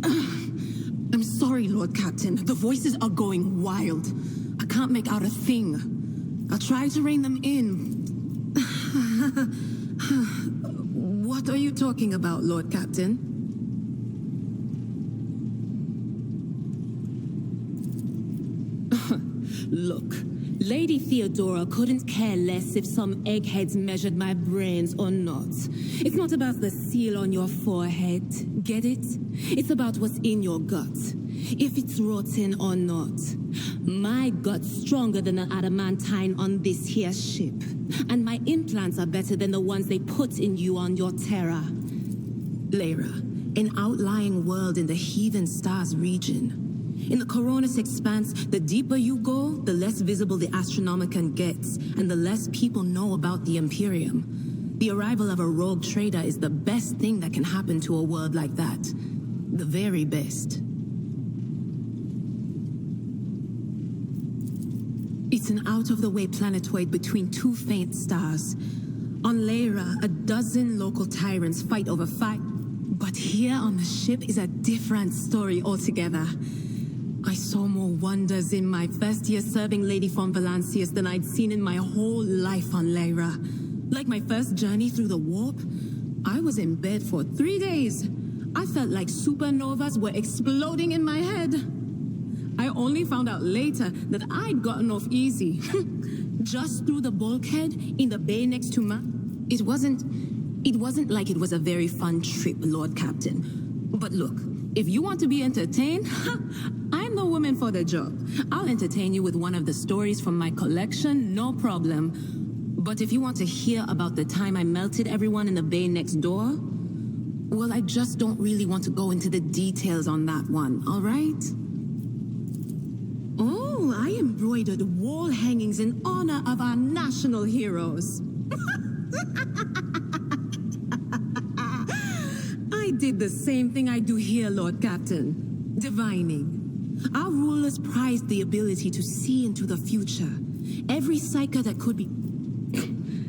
I'm sorry, Lord Captain. The voices are going wild. I can't make out a thing. I'll try to rein them in. What are you talking about, Lord Captain? Look, Lady Theodora couldn't care less if some eggheads measured my brains or not. It's not about the seal on your forehead, get it? It's about what's in your gut, if it's rotten or not. My gut's stronger than the adamantine on this here ship, and my implants are better than the ones they put in you on your Terra. Lyra, an outlying world in the Heathen Stars region. In the Coronis expanse, the deeper you go, the less visible the Astronomicon gets, and the less people know about the Imperium. The arrival of a rogue trader is the best thing that can happen to a world like that. The very best. It's an out-of-the-way planetoid between two faint stars. On Lyra, a dozen local tyrants fight over fight. But here on the ship is a different story altogether. I saw more wonders in my first year serving Lady von Valancius than I'd seen in my whole life on Lyra. Like my first journey through the warp, I was in bed for 3 days. I felt like supernovas were exploding in my head. I only found out later that I'd gotten off easy. Just through the bulkhead in the bay next to my... It wasn't like it was a very fun trip, Lord Captain. But look, if you want to be entertained, I'm the woman for the job. I'll entertain you with one of the stories from my collection, no problem. But if you want to hear about the time I melted everyone in the bay next door, well, I just don't really want to go into the details on that one, all right? Oh, I embroidered wall hangings in honor of our national heroes. I did the same thing I do here, Lord Captain. Divining. Our rulers prized the ability to see into the future. Every psyker that could be...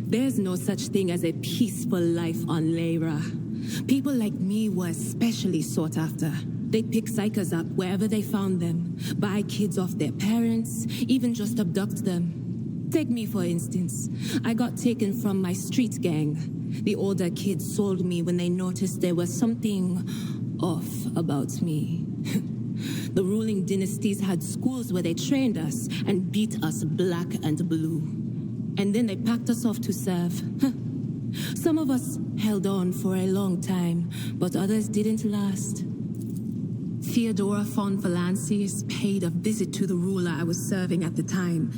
There's no such thing as a peaceful life on Lyra. People like me were especially sought after. They'd pick psychers up wherever they found them, buy kids off their parents, even just abduct them. Take me, for instance. I got taken from my street gang. The older kids sold me when they noticed there was something off about me. The ruling dynasties had schools where they trained us and beat us black and blue. And then they packed us off to serve. Some of us held on for a long time, but others didn't last. Theodora von Valancius paid a visit to the ruler I was serving at the time.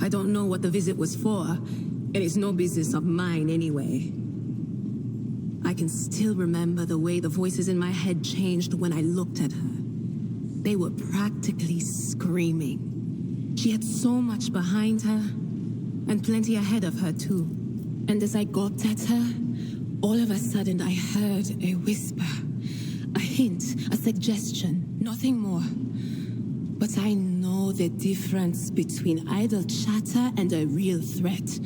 I don't know what the visit was for, and it's no business of mine anyway. I can still remember the way the voices in my head changed when I looked at her. They were practically screaming. She had so much behind her, and plenty ahead of her, too. And as I gawped at her, all of a sudden I heard a whisper. A hint, a suggestion, nothing more. But I know the difference between idle chatter and a real threat.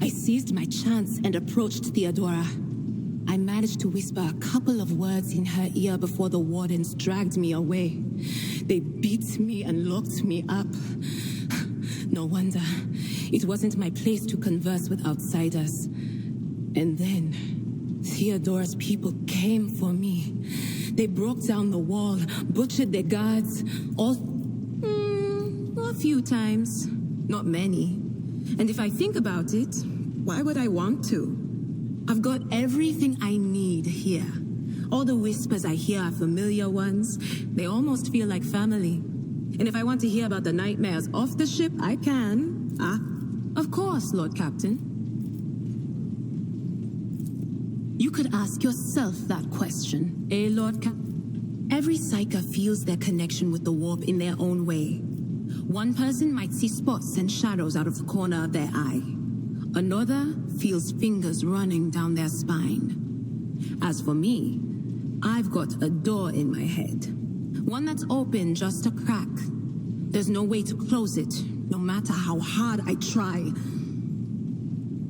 I seized my chance and approached Theodora. I managed to whisper a couple of words in her ear before the wardens dragged me away. They beat me and locked me up. No wonder. It wasn't my place to converse with outsiders. And then, Theodora's people came for me. They broke down the wall, butchered their guards, a few times. Not many. And if I think about it, why would I want to? I've got everything I need here. All the whispers I hear are familiar ones. They almost feel like family. And if I want to hear about the nightmares off the ship, I can. Of course, Lord Captain. You could ask yourself that question, Lord Captain? Every psyker feels their connection with the warp in their own way. One person might see spots and shadows out of the corner of their eye. Another feels fingers running down their spine. As for me, I've got a door in my head. One that's open just a crack. There's no way to close it, no matter how hard I try.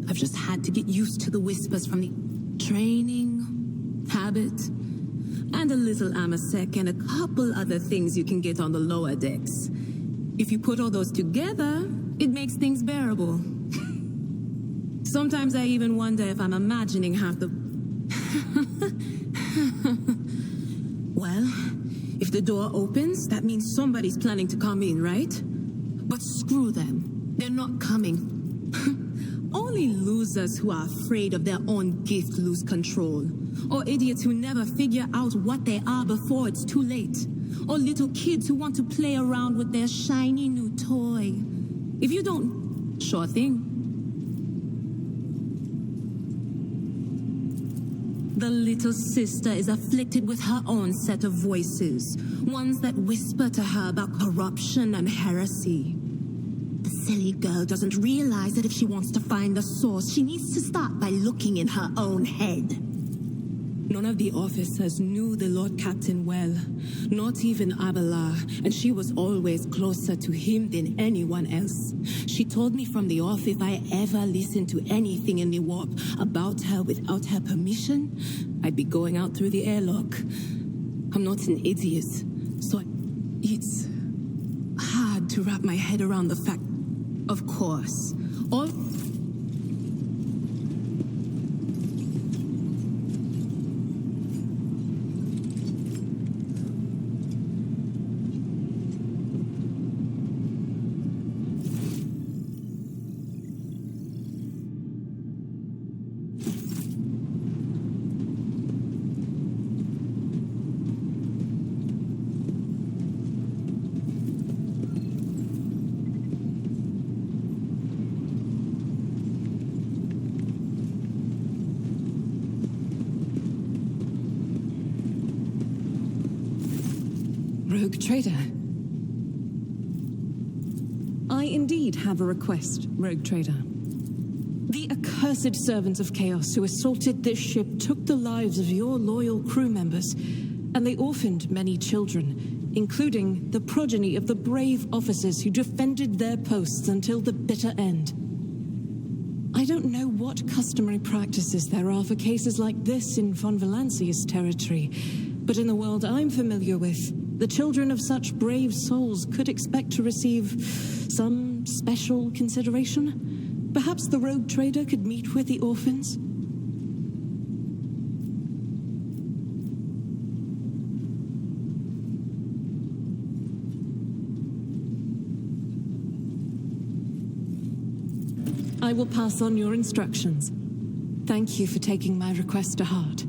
I've just had to get used to the whispers from the training, habit, and a little amasec and a couple other things you can get on the lower decks. If you put all those together, it makes things bearable. Sometimes I even wonder if I'm imagining half the... Well, if the door opens, that means somebody's planning to come in, right? But screw them. They're not coming. Only losers who are afraid of their own gift lose control. Or idiots who never figure out what they are before it's too late. Or little kids who want to play around with their shiny new toy. If you don't, sure thing. The little sister is afflicted with her own set of voices, ones that whisper to her about corruption and heresy. The silly girl doesn't realize that if she wants to find the source, she needs to start by looking in her own head. None of the officers knew the Lord Captain well, not even Abelard, and she was always closer to him than anyone else. She told me from the off if I ever listened to anything in the warp about her without her permission, I'd be going out through the airlock. I'm not an idiot, so it's hard to wrap my head around the fact. Of course, all... Rogue Trader. I indeed have a request, Rogue Trader. The accursed servants of Chaos who assaulted this ship took the lives of your loyal crew members, and they orphaned many children, including the progeny of the brave officers who defended their posts until the bitter end. I don't know what customary practices there are for cases like this in Von Valancia's territory, but in the world I'm familiar with, the children of such brave souls could expect to receive some special consideration. Perhaps the Rogue Trader could meet with the orphans? I will pass on your instructions. Thank you for taking my request to heart.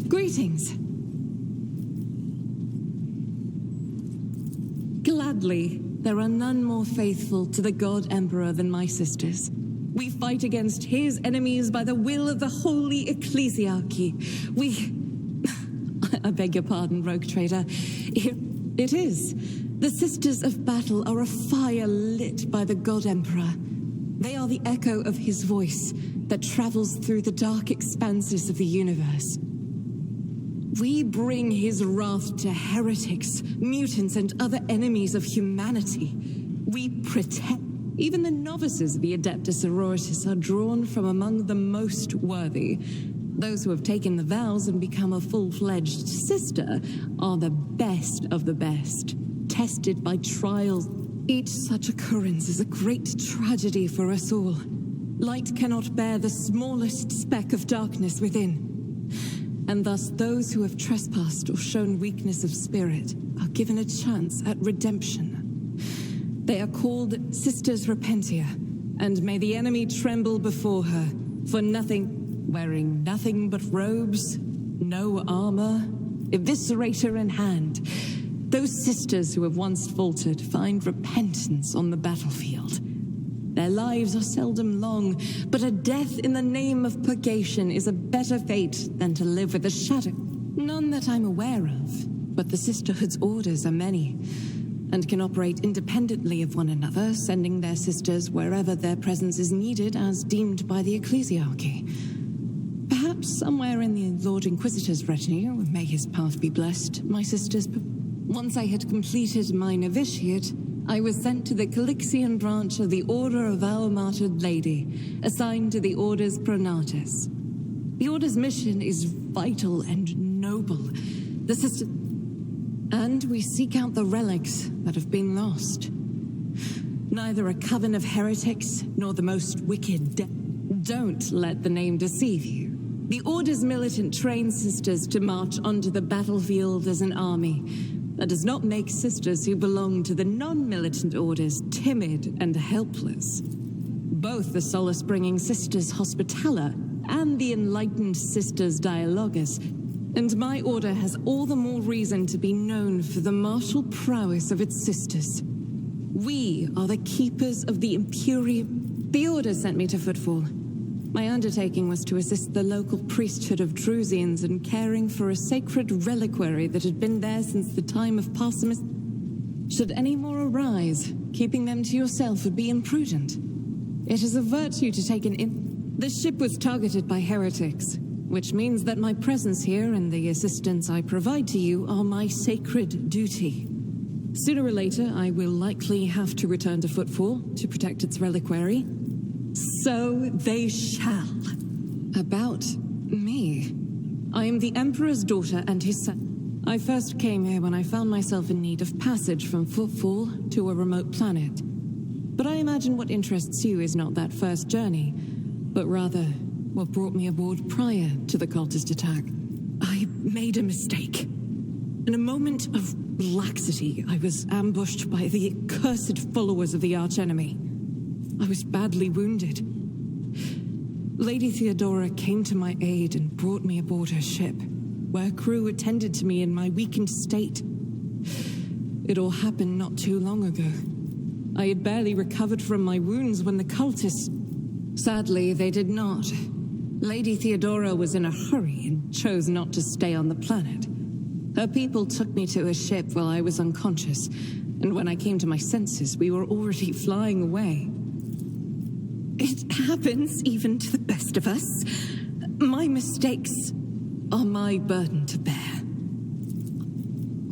Greetings. Gladly, there are none more faithful to the God Emperor than my sisters. We fight against his enemies by the will of the Holy Ecclesiarchy. I beg your pardon, Rogue Trader. It is. The Sisters of Battle are a fire lit by the God Emperor. They are the echo of his voice that travels through the dark expanses of the universe. We bring his wrath to heretics, mutants, and other enemies of humanity. We protect. Even the novices of the Adeptus Sororitas are drawn from among the most worthy. Those who have taken the vows and become a full-fledged sister are the best of the best, tested by trials. Each such occurrence is a great tragedy for us all. Light cannot bear the smallest speck of darkness within. And thus those who have trespassed or shown weakness of spirit are given a chance at redemption. They are called Sisters Repentia, and may the enemy tremble before her, for wearing nothing but robes, no armor, eviscerator in hand. Those sisters who have once faltered find repentance on the battlefield. Their lives are seldom long, but a death in the name of purgation is a better fate than to live with a shadow. None that I'm aware of, but the Sisterhood's orders are many, and can operate independently of one another, sending their sisters wherever their presence is needed as deemed by the Ecclesiarchy. Perhaps somewhere in the Lord Inquisitor's retinue, may his path be blessed, my sisters Once I had completed my novitiate, I was sent to the Calixian branch of the Order of Our Martyred Lady, assigned to the Orders Pronatus. The Order's mission is vital and noble. The system... And we seek out the relics that have been lost. Neither a coven of heretics nor the most wicked Don't let the name deceive you. The Order's militant train sisters to march onto the battlefield as an army. That does not make sisters who belong to the non-militant orders timid and helpless. Both the solace-bringing Sisters Hospitaller and the enlightened Sisters Dialogus, and my order has all the more reason to be known for the martial prowess of its sisters. We are the keepers of the Imperium. The Order sent me to Footfall. My undertaking was to assist the local priesthood of Drusians in caring for a sacred reliquary that had been there since the time of Parsimus. Should any more arise, keeping them to yourself would be imprudent. It is a virtue to take The ship was targeted by heretics, which means that my presence here and the assistance I provide to you are my sacred duty. Sooner or later, I will likely have to return to Footfall to protect its reliquary. So they shall. About me. I am the Emperor's daughter and his son. I first came here when I found myself in need of passage from Footfall to a remote planet. But I imagine what interests you is not that first journey, but rather what brought me aboard prior to the cultist attack. I made a mistake. In a moment of laxity, I was ambushed by the accursed followers of the archenemy. I was badly wounded. Lady Theodora came to my aid and brought me aboard her ship, where crew attended to me in my weakened state. It all happened not too long ago. I had barely recovered from my wounds when the cultists... Sadly, they did not. Lady Theodora was in a hurry and chose not to stay on the planet. Her people took me to a ship while I was unconscious, and when I came to my senses, we were already flying away. It happens even to the best of us. My mistakes are my burden to bear.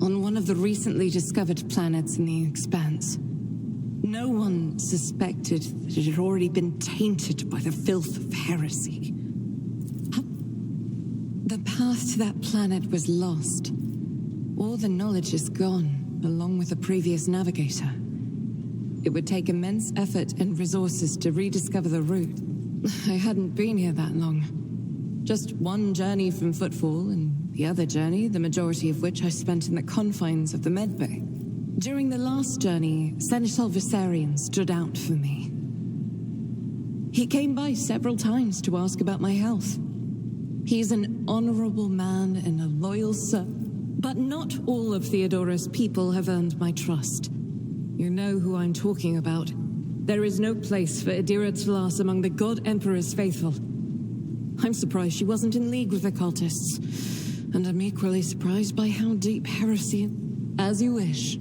On one of the recently discovered planets in the Expanse, no one suspected that it had already been tainted by the filth of heresy. The path to that planet was lost. All the knowledge is gone, along with the previous navigator. It would take immense effort and resources to rediscover the route. I hadn't been here that long. Just one journey from Footfall, and the other journey, the majority of which I spent in the confines of the medbay. During the last journey, Seneschal Viserion stood out for me. He came by several times to ask about my health. He's an honorable man and a loyal servant, but not all of Theodora's people have earned my trust. You know who I'm talking about. There is no place for Idira Tlas among the God Emperor's faithful. I'm surprised she wasn't in league with the cultists, and I'm equally surprised by how deep heresy... As you wish.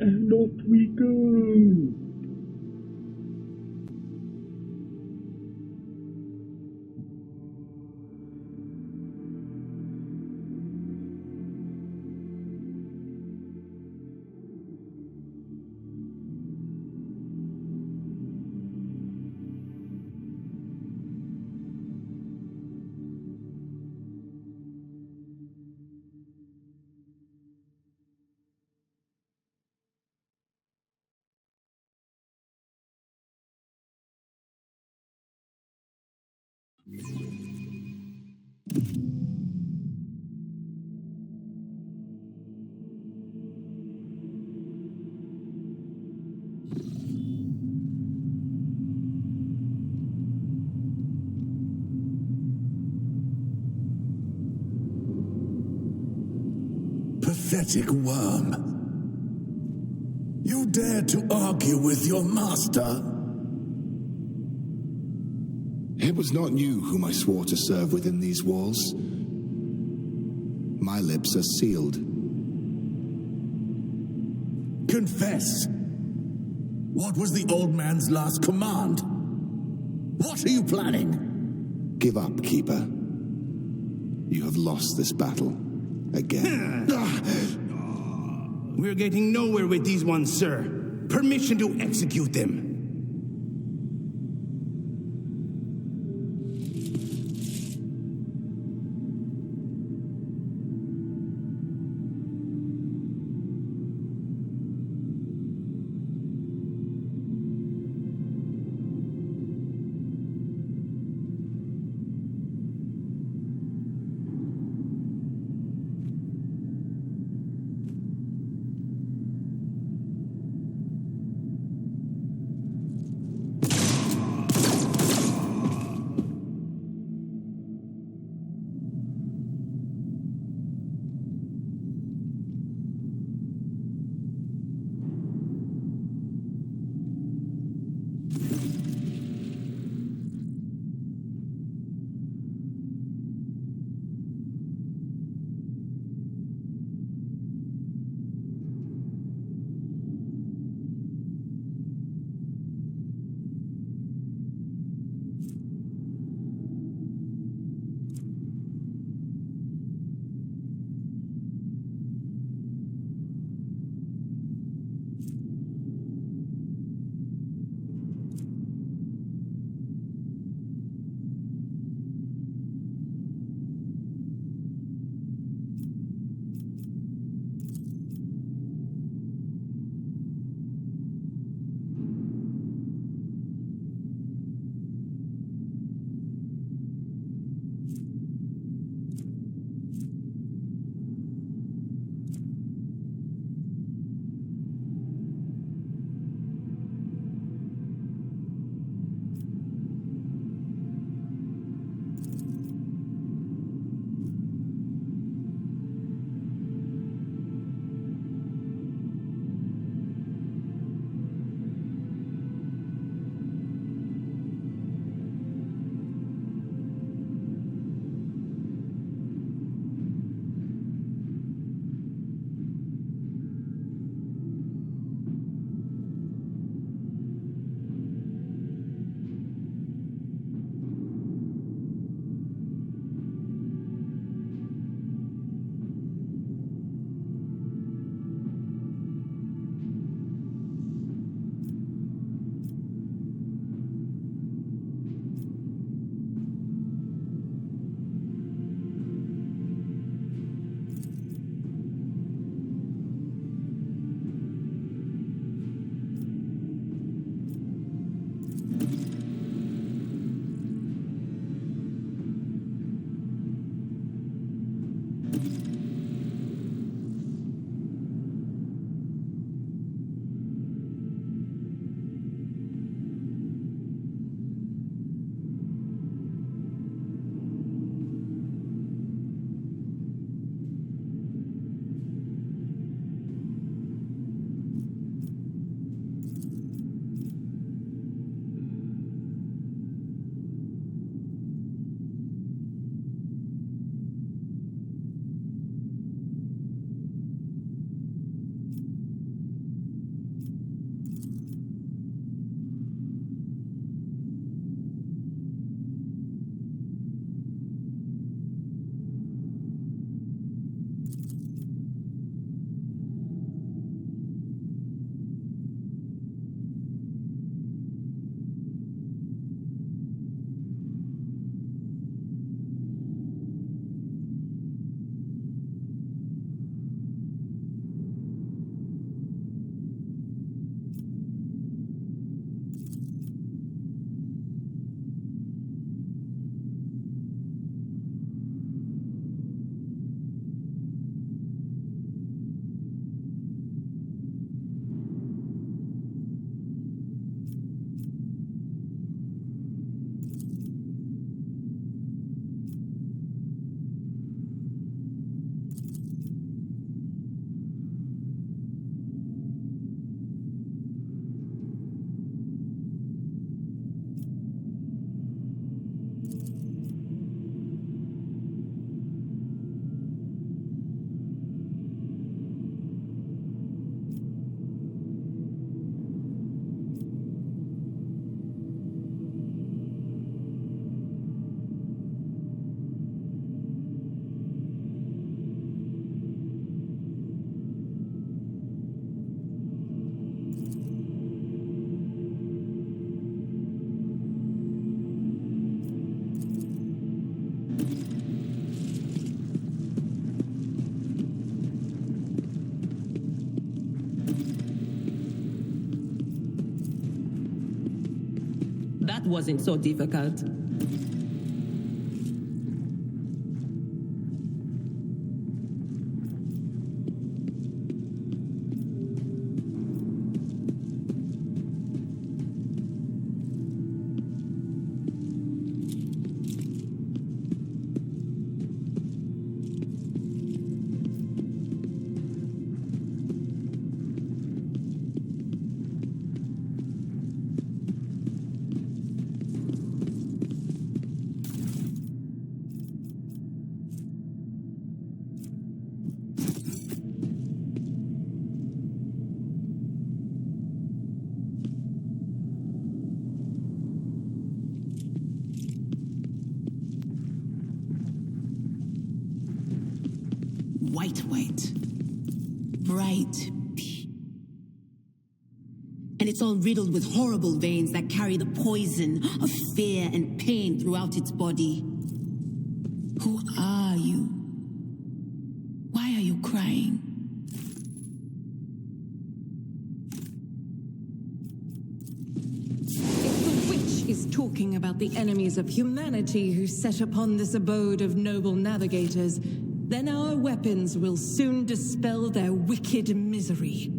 And off we go. Pathetic worm. You dare to argue with your master? It was not you whom I swore to serve within these walls. My lips are sealed. Confess. What was the old man's last command? What are you planning? Give up, Keeper. You have lost this battle. Again. We're getting nowhere with these ones, sir. Permission to execute them. That wasn't so difficult. White. Bright. And it's all riddled with horrible veins that carry the poison of fear and pain throughout its body. Who are you? Why are you crying? If the witch is talking about the enemies of humanity who set upon this abode of noble navigators, then our weapons will soon dispel their wicked misery.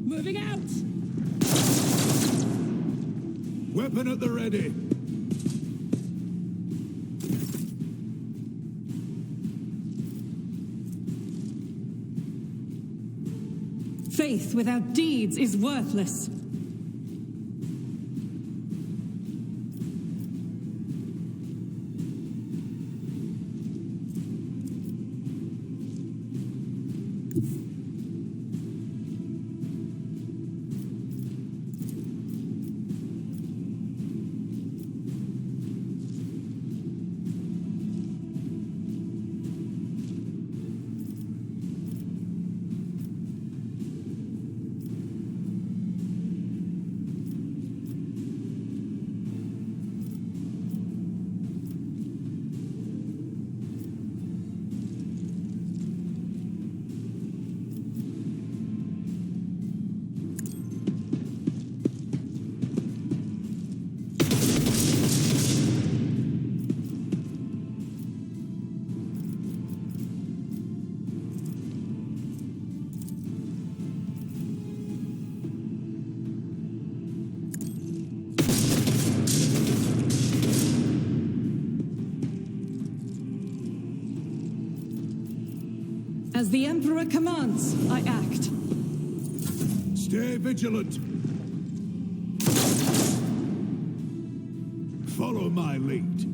Moving out! Weapon at the ready. Faith without deeds is worthless. As the Emperor commands, I act. Stay vigilant. Follow my lead.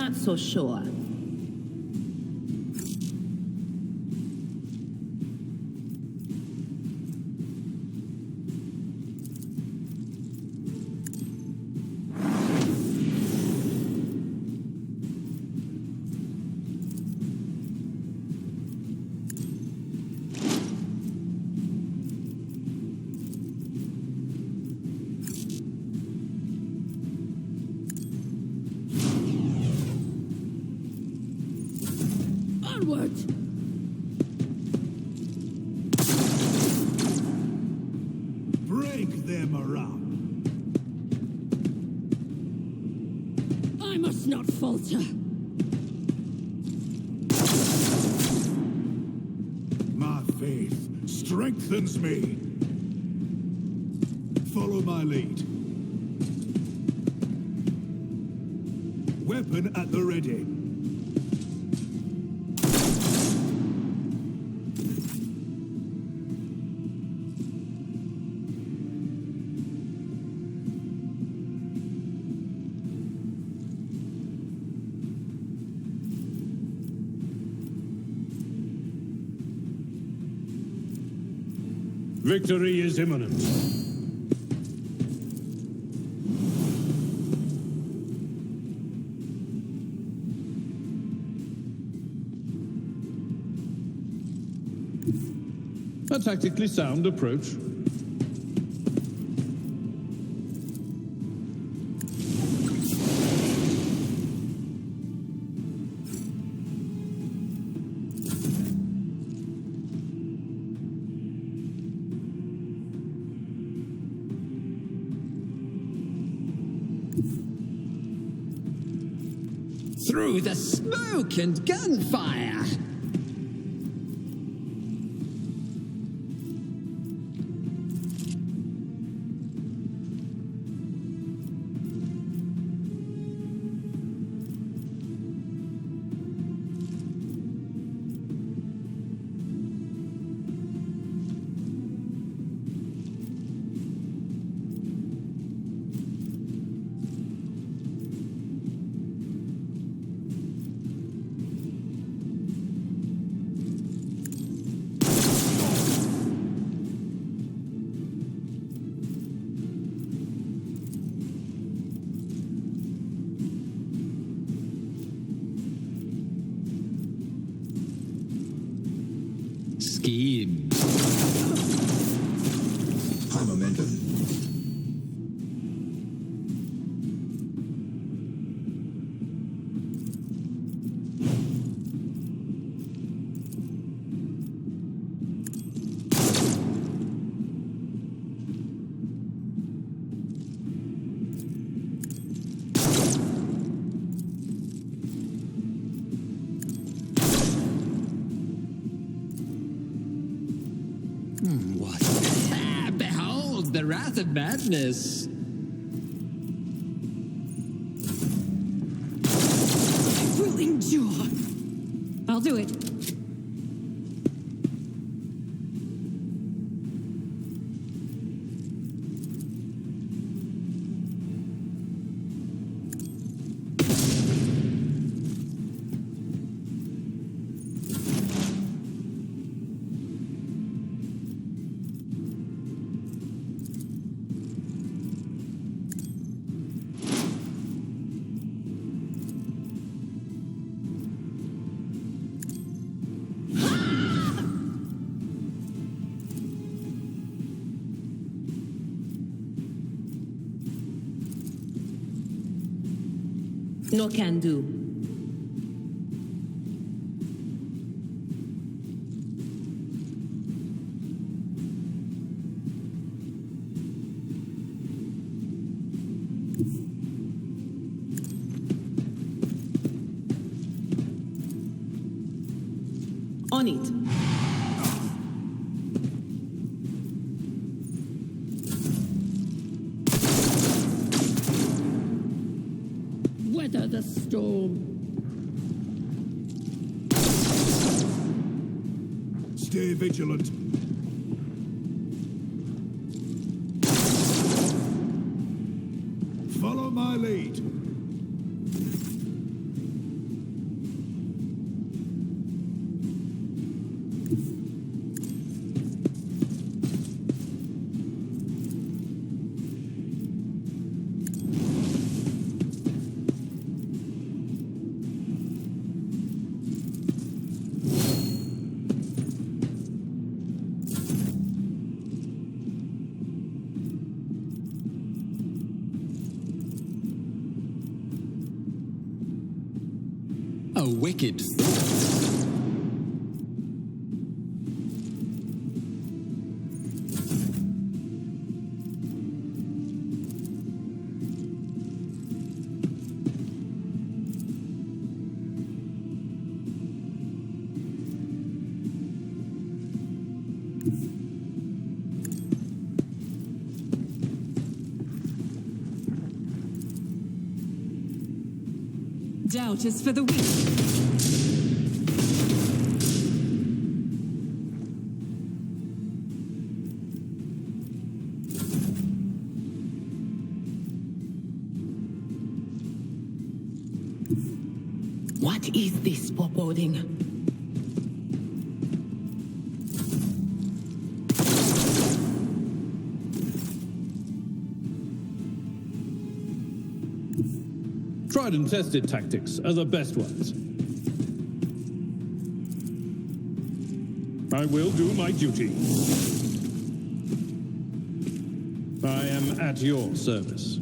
not so sure. Onward! Break them up. I must not falter. My faith strengthens me. Follow my lead. Weapon at the ready. Victory is imminent. A tactically sound approach. Through the smoke and gunfire! Scheme. High momentum. What? Behold the wrath of madness. I will endure. I'll do it. No can do. On it. Weather the storm. Stay vigilant. Follow my lead. wicked thoughts. Doubt is for the weak. What is this foreboding? Tried and tested tactics are the best ones. I will do my duty. I am at your service.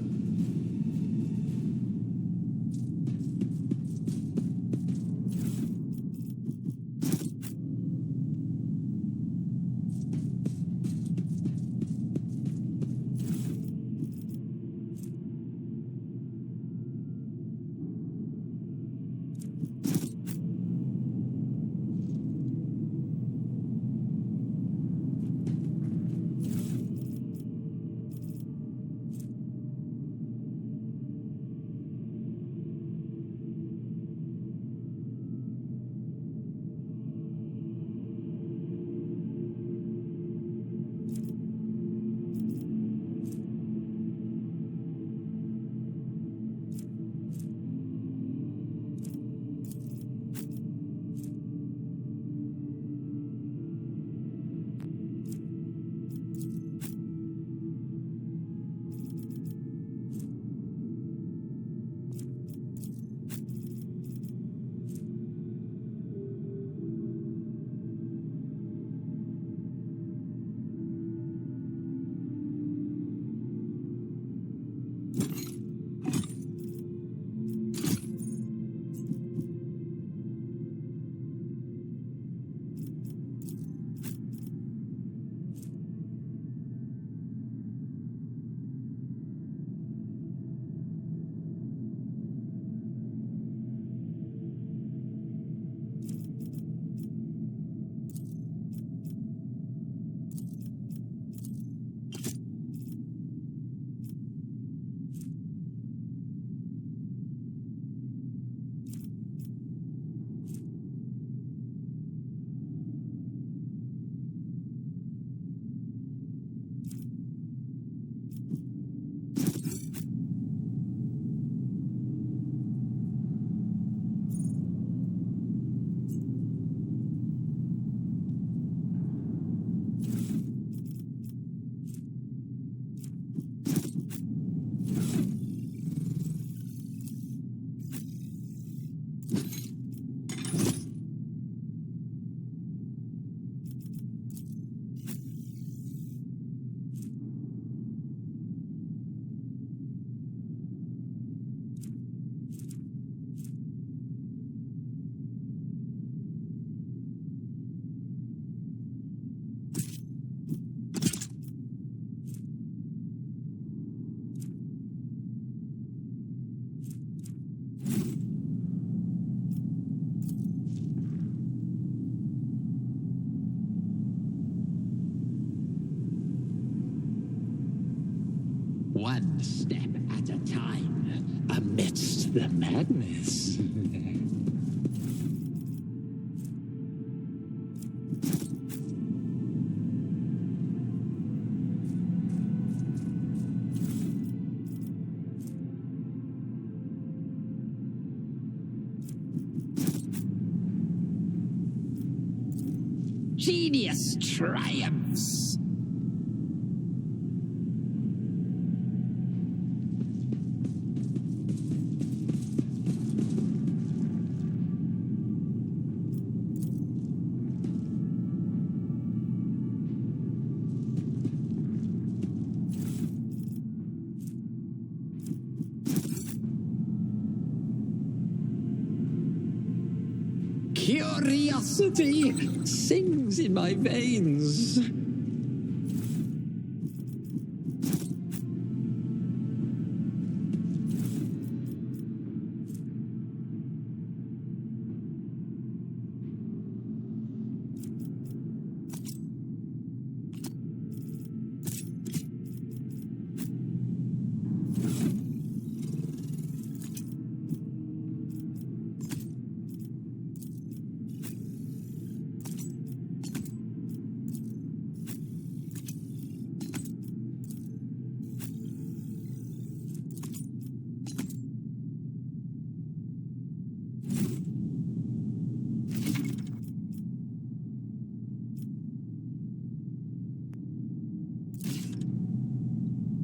One step at a time, amidst the madness. Genius triumphs. curiosity sings in my veins.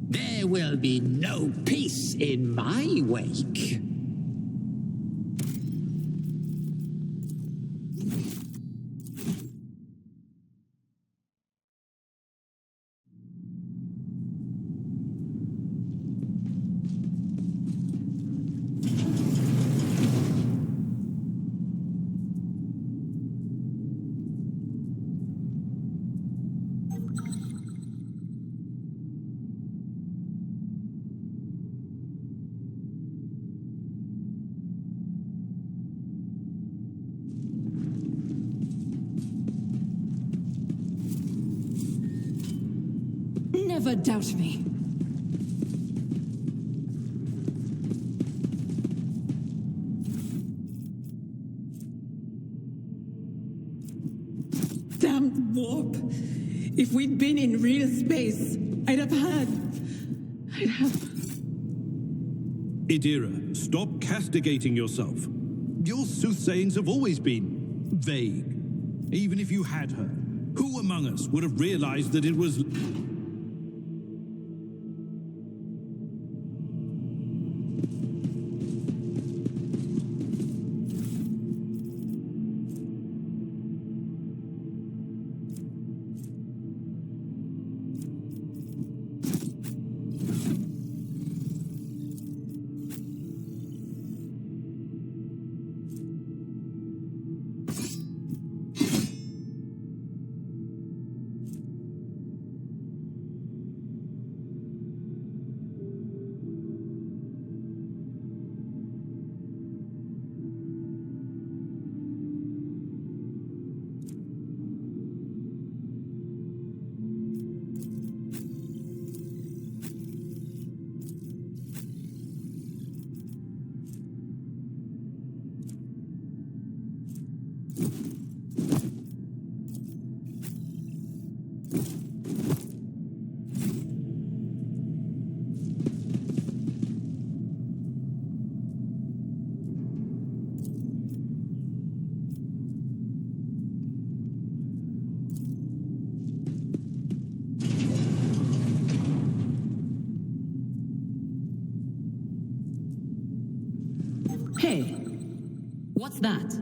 There will be no peace in my wake. Never doubt me. Damn warp. If we'd been in real space, I'd have... Idira, stop castigating yourself. Your soothsayings have always been vague. Even if you had her, who among us would have realized that it was... Hey, what's that?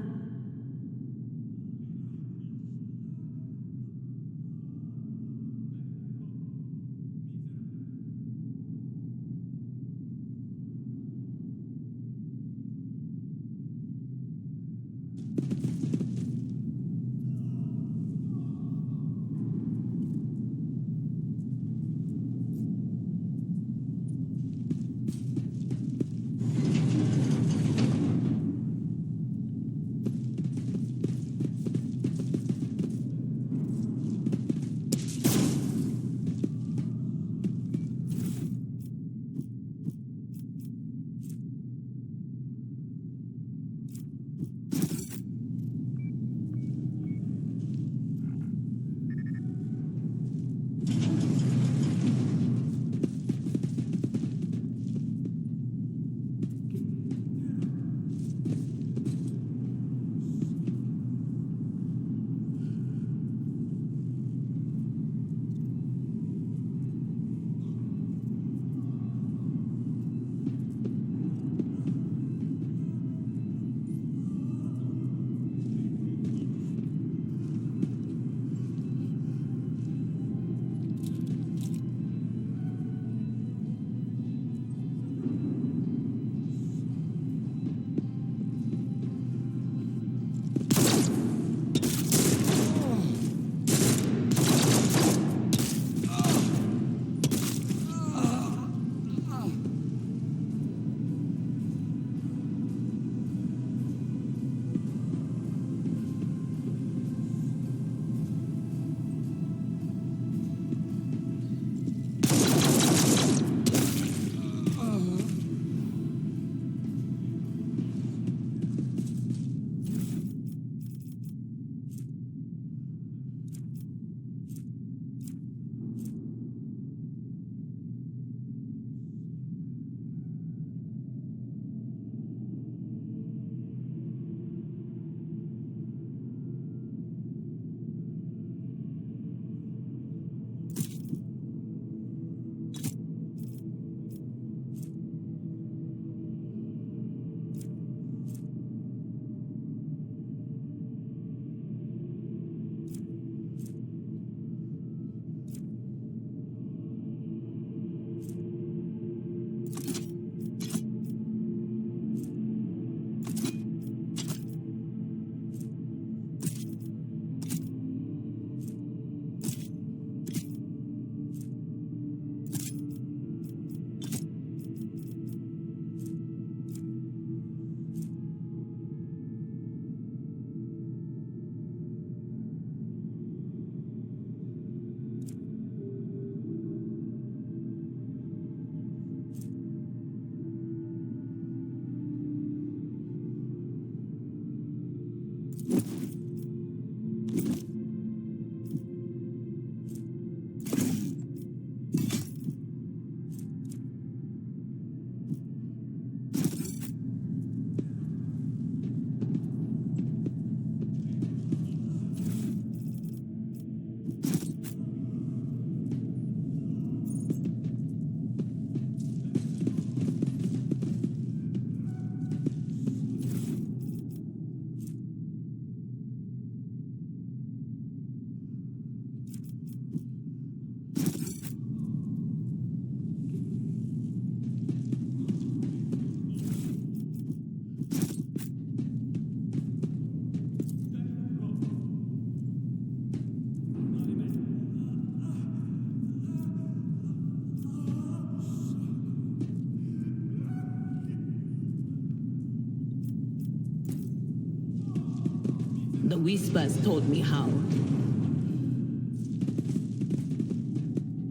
whispers told me how.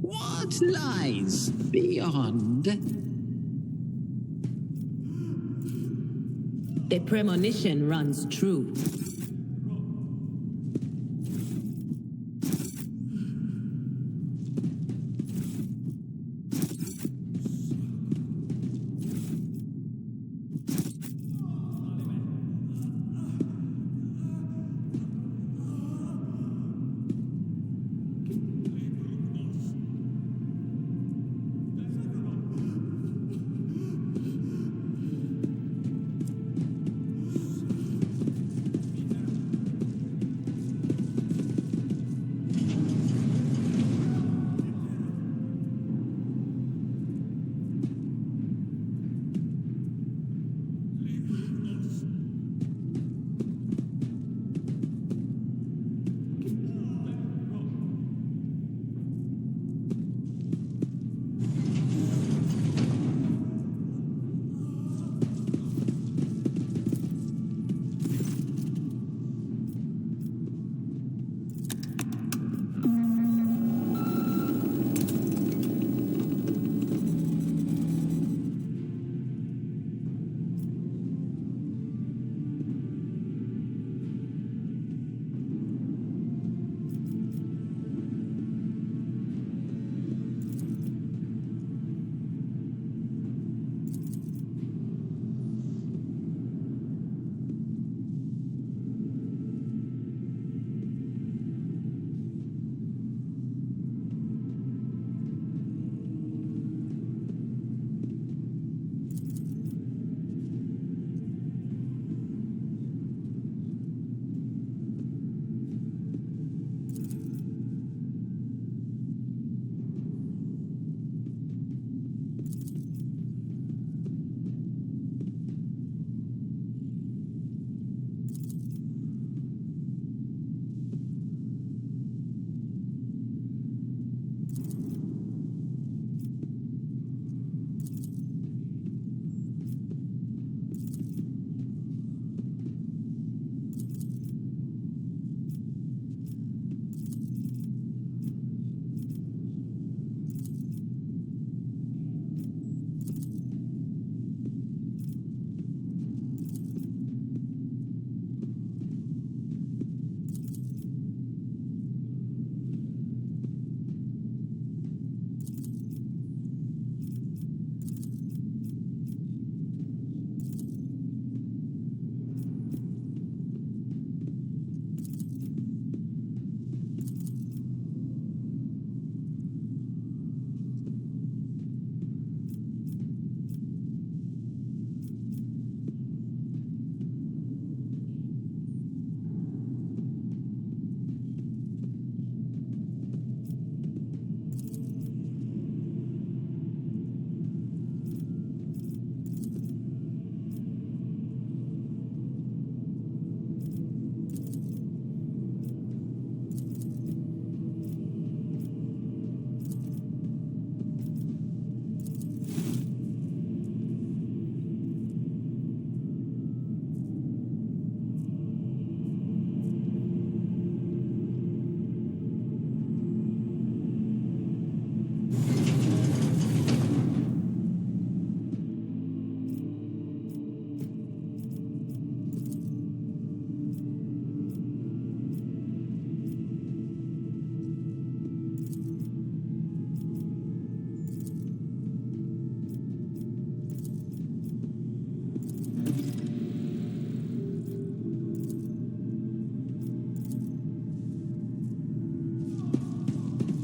What lies beyond? The premonition runs true.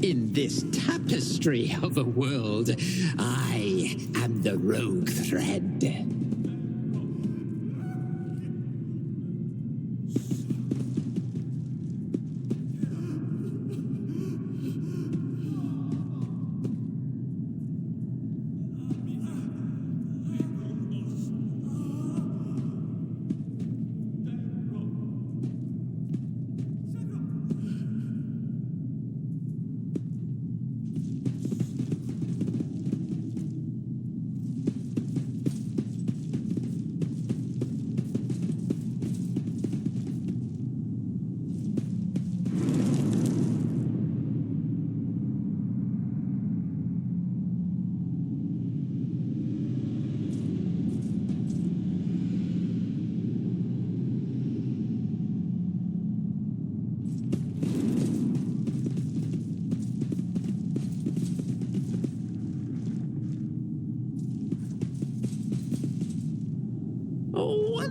In this tapestry of a world, I am the rogue thread.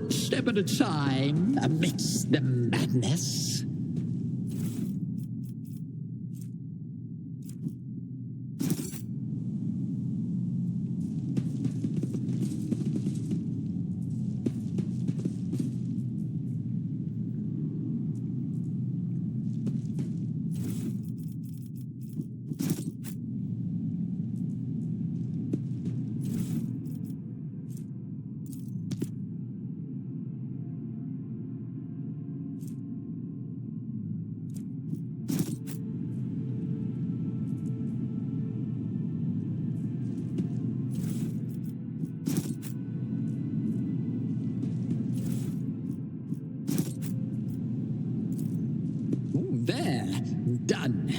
one step at a time amidst the madness. There, done.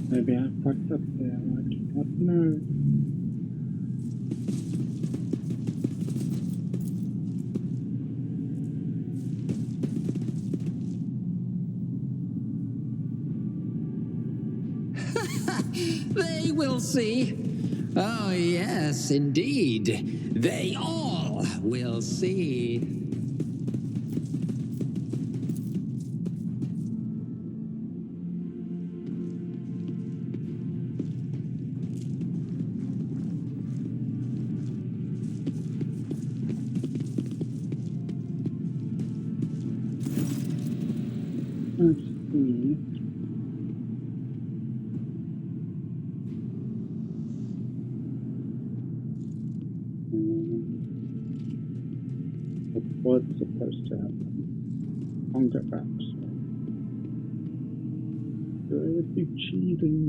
Maybe I fucked up there, I do not know. They will see. Oh, yes, indeed. They all will see. Let's see. What was supposed to happen? Hunger back. It would be cheating.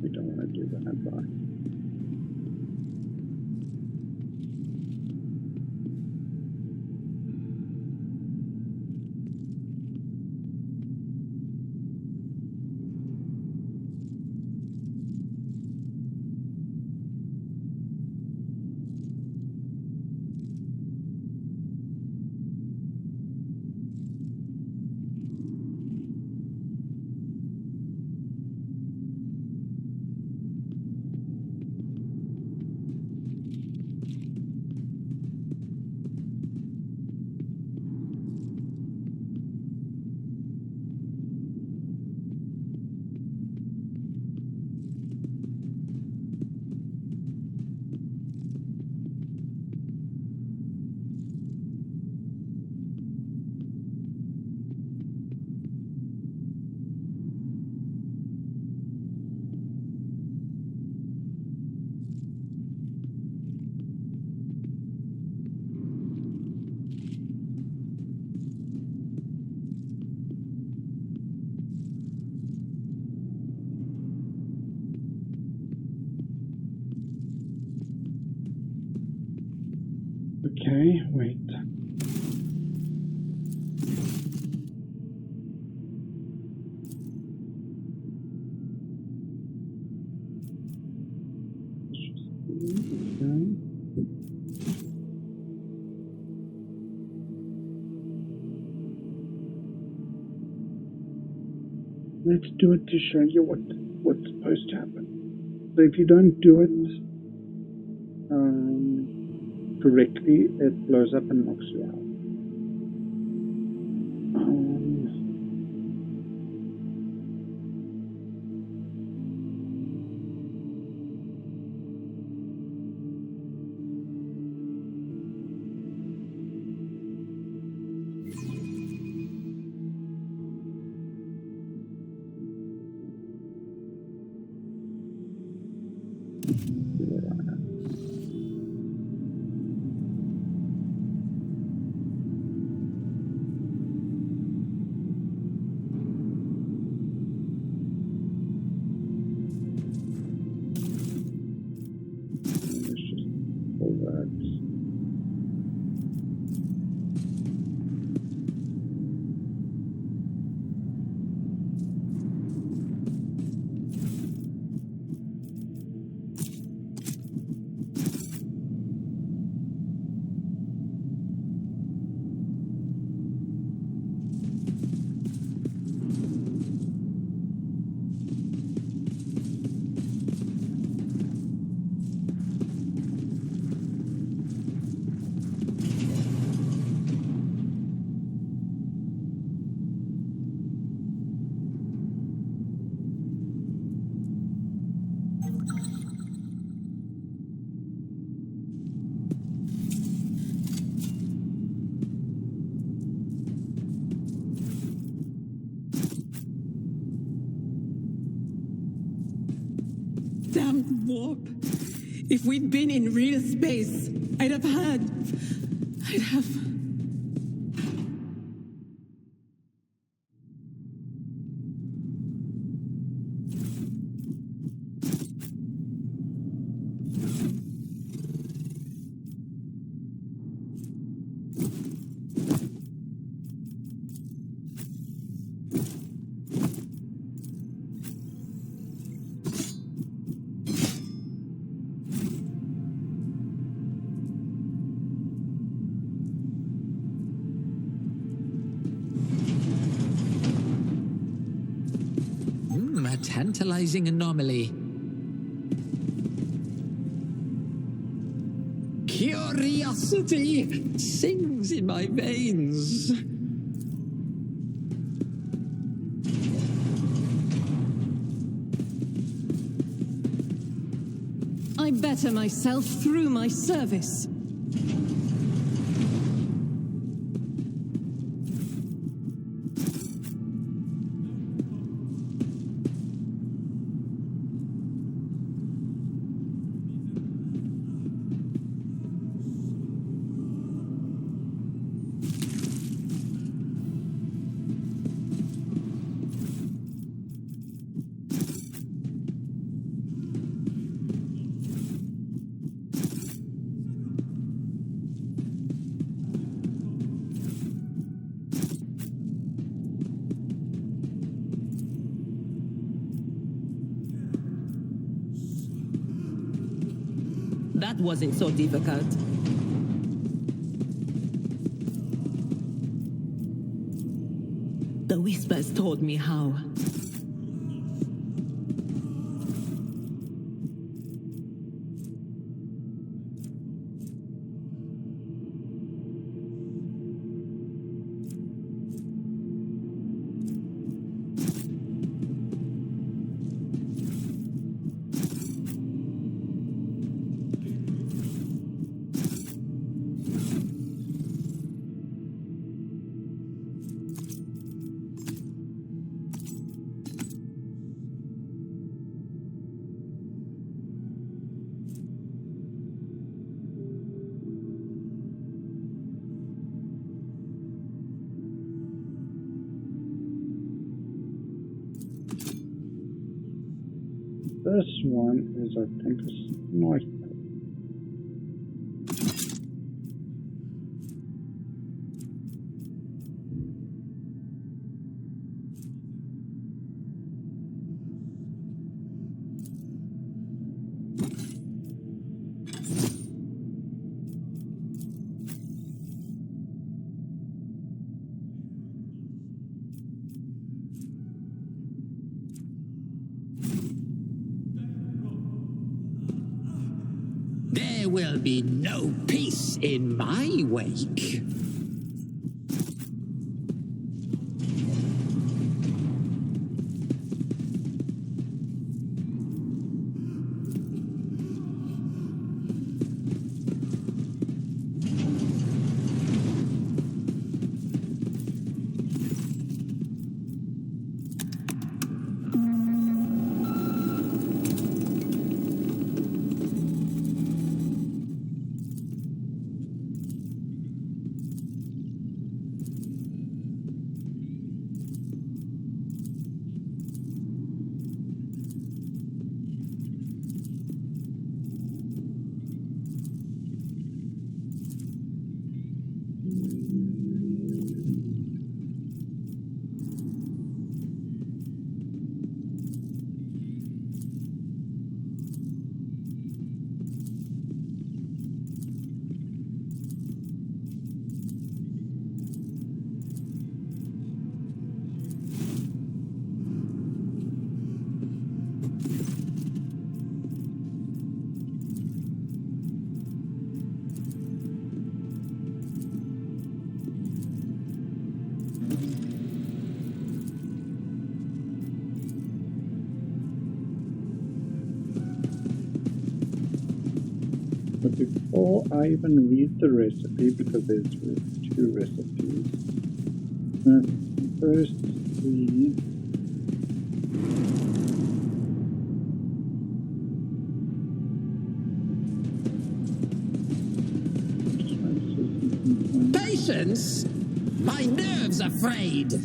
We don't want to do that, right? Okay, wait. Okay. Let's do it to show you what's supposed to happen. So if you don't do it correctly, it blows up and knocks you out. warp. If we'd been in real space, I'd have... A tantalizing anomaly. Curiosity sings in my veins. I better myself through my service. That wasn't so difficult. The whispers told me how. This one is, I think, a sniper. There will be no peace in my wake. But before I even read the recipe, because there's two recipes, first the Patience? My nerves are frayed.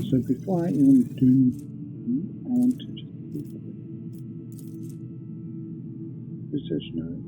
So before I even do, I want to just research node.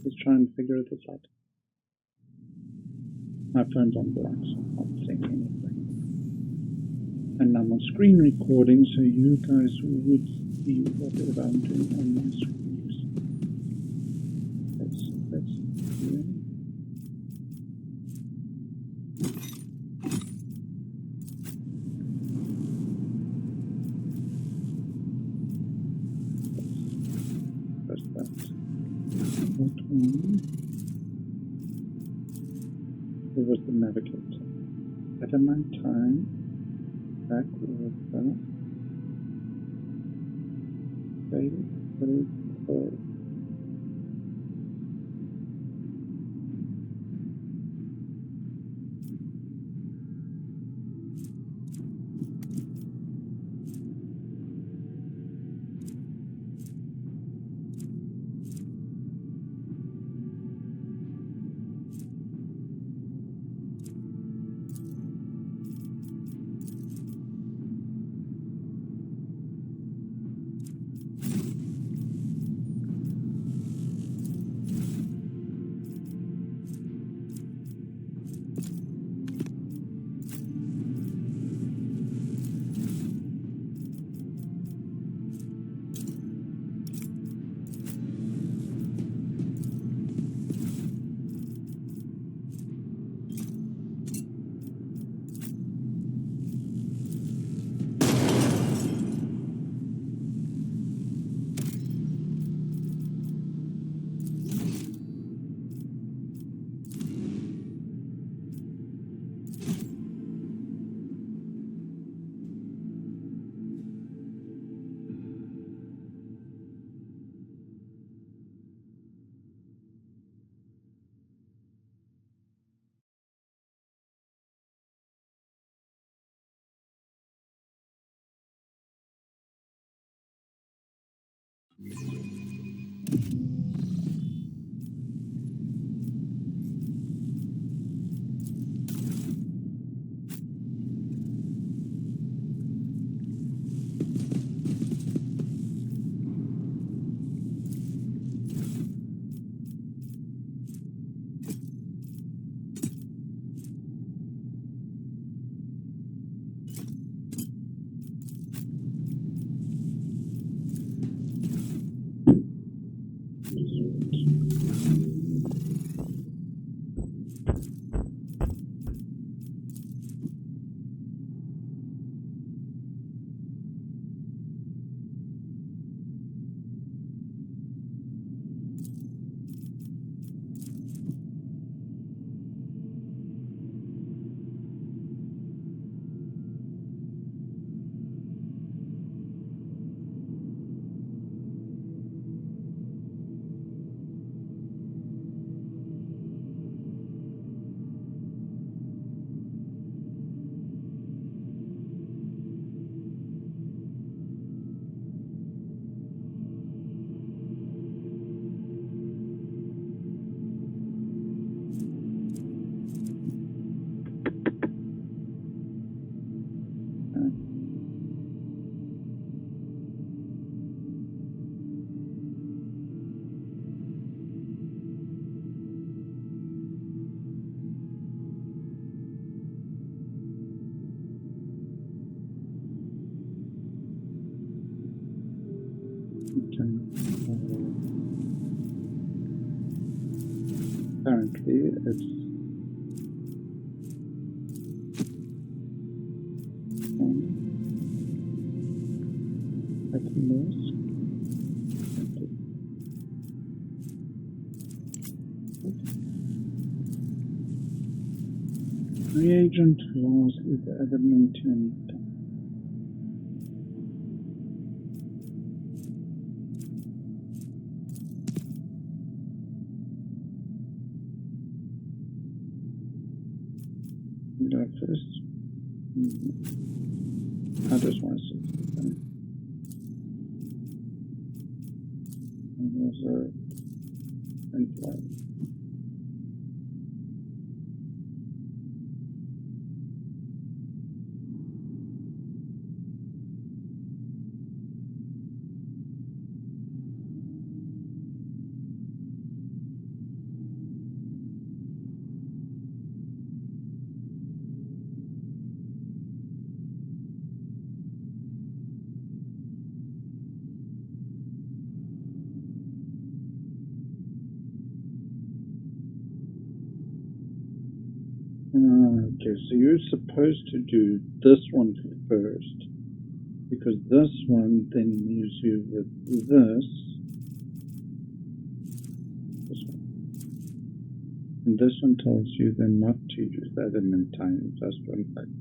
Let's try and figure this out. My phone's on black, so I'm not saying anything. And I'm on screen recording, so you guys would see whatever I'm doing on my screens. Let's yeah. Press that. That one. It was the navigator. Adamant time. Back over. Okay, very cool. Apparently, it's like this. Reagent loss is the adamantium. First, I just want to see something. And those are inflow. Okay, so you're supposed to do this one first, because this one then leaves you with this one. And this one tells you then not to use that adamantium, just one thing.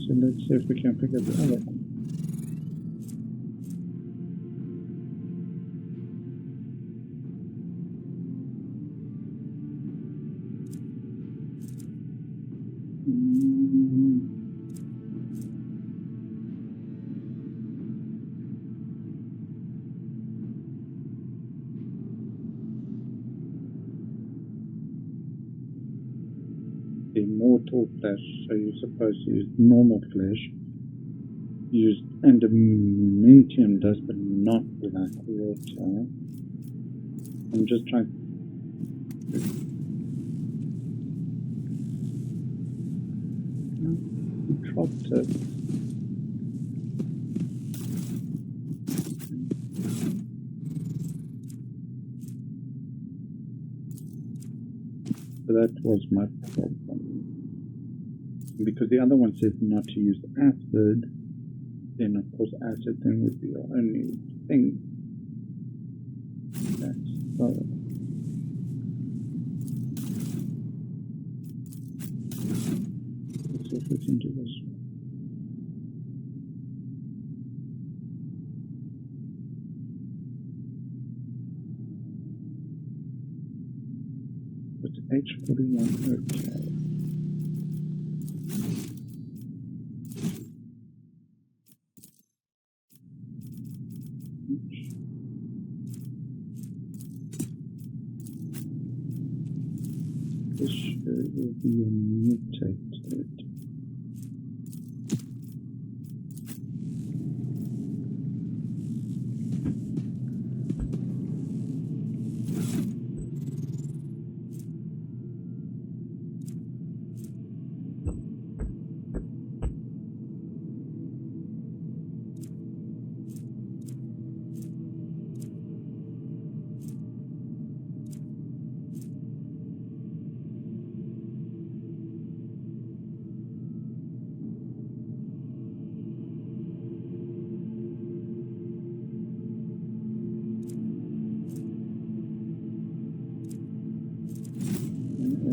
so let's see if we can figure the other one. Immortal flesh, so you're supposed to use normal flesh. Use adamantium dust, but not black water. I'm just trying. I dropped it. So that was my problem. Because the other one says not to use acid, then of course acid then would be your only thing. That's so. Let's see if we can do this. It's H41, okay. This will be mutated.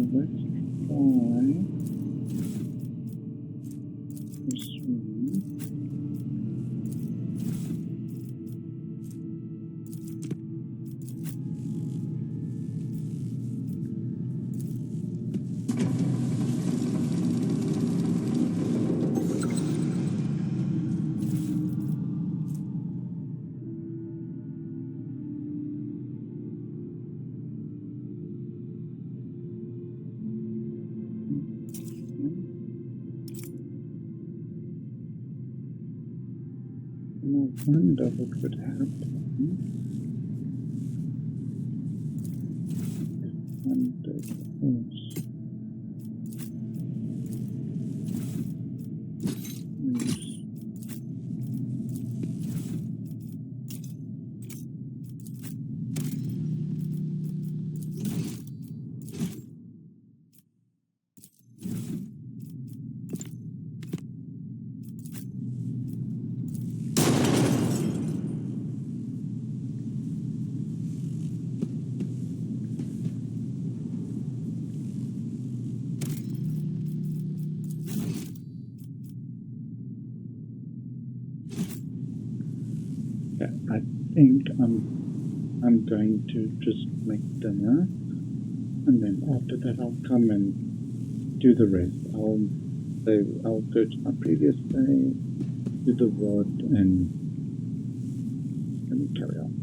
Let's try this one. I wonder what would happen. And of course, I think I'm going to just make dinner, and then after that I'll come and do the rest. I'll go to my previous day, do the rod, and let me carry on.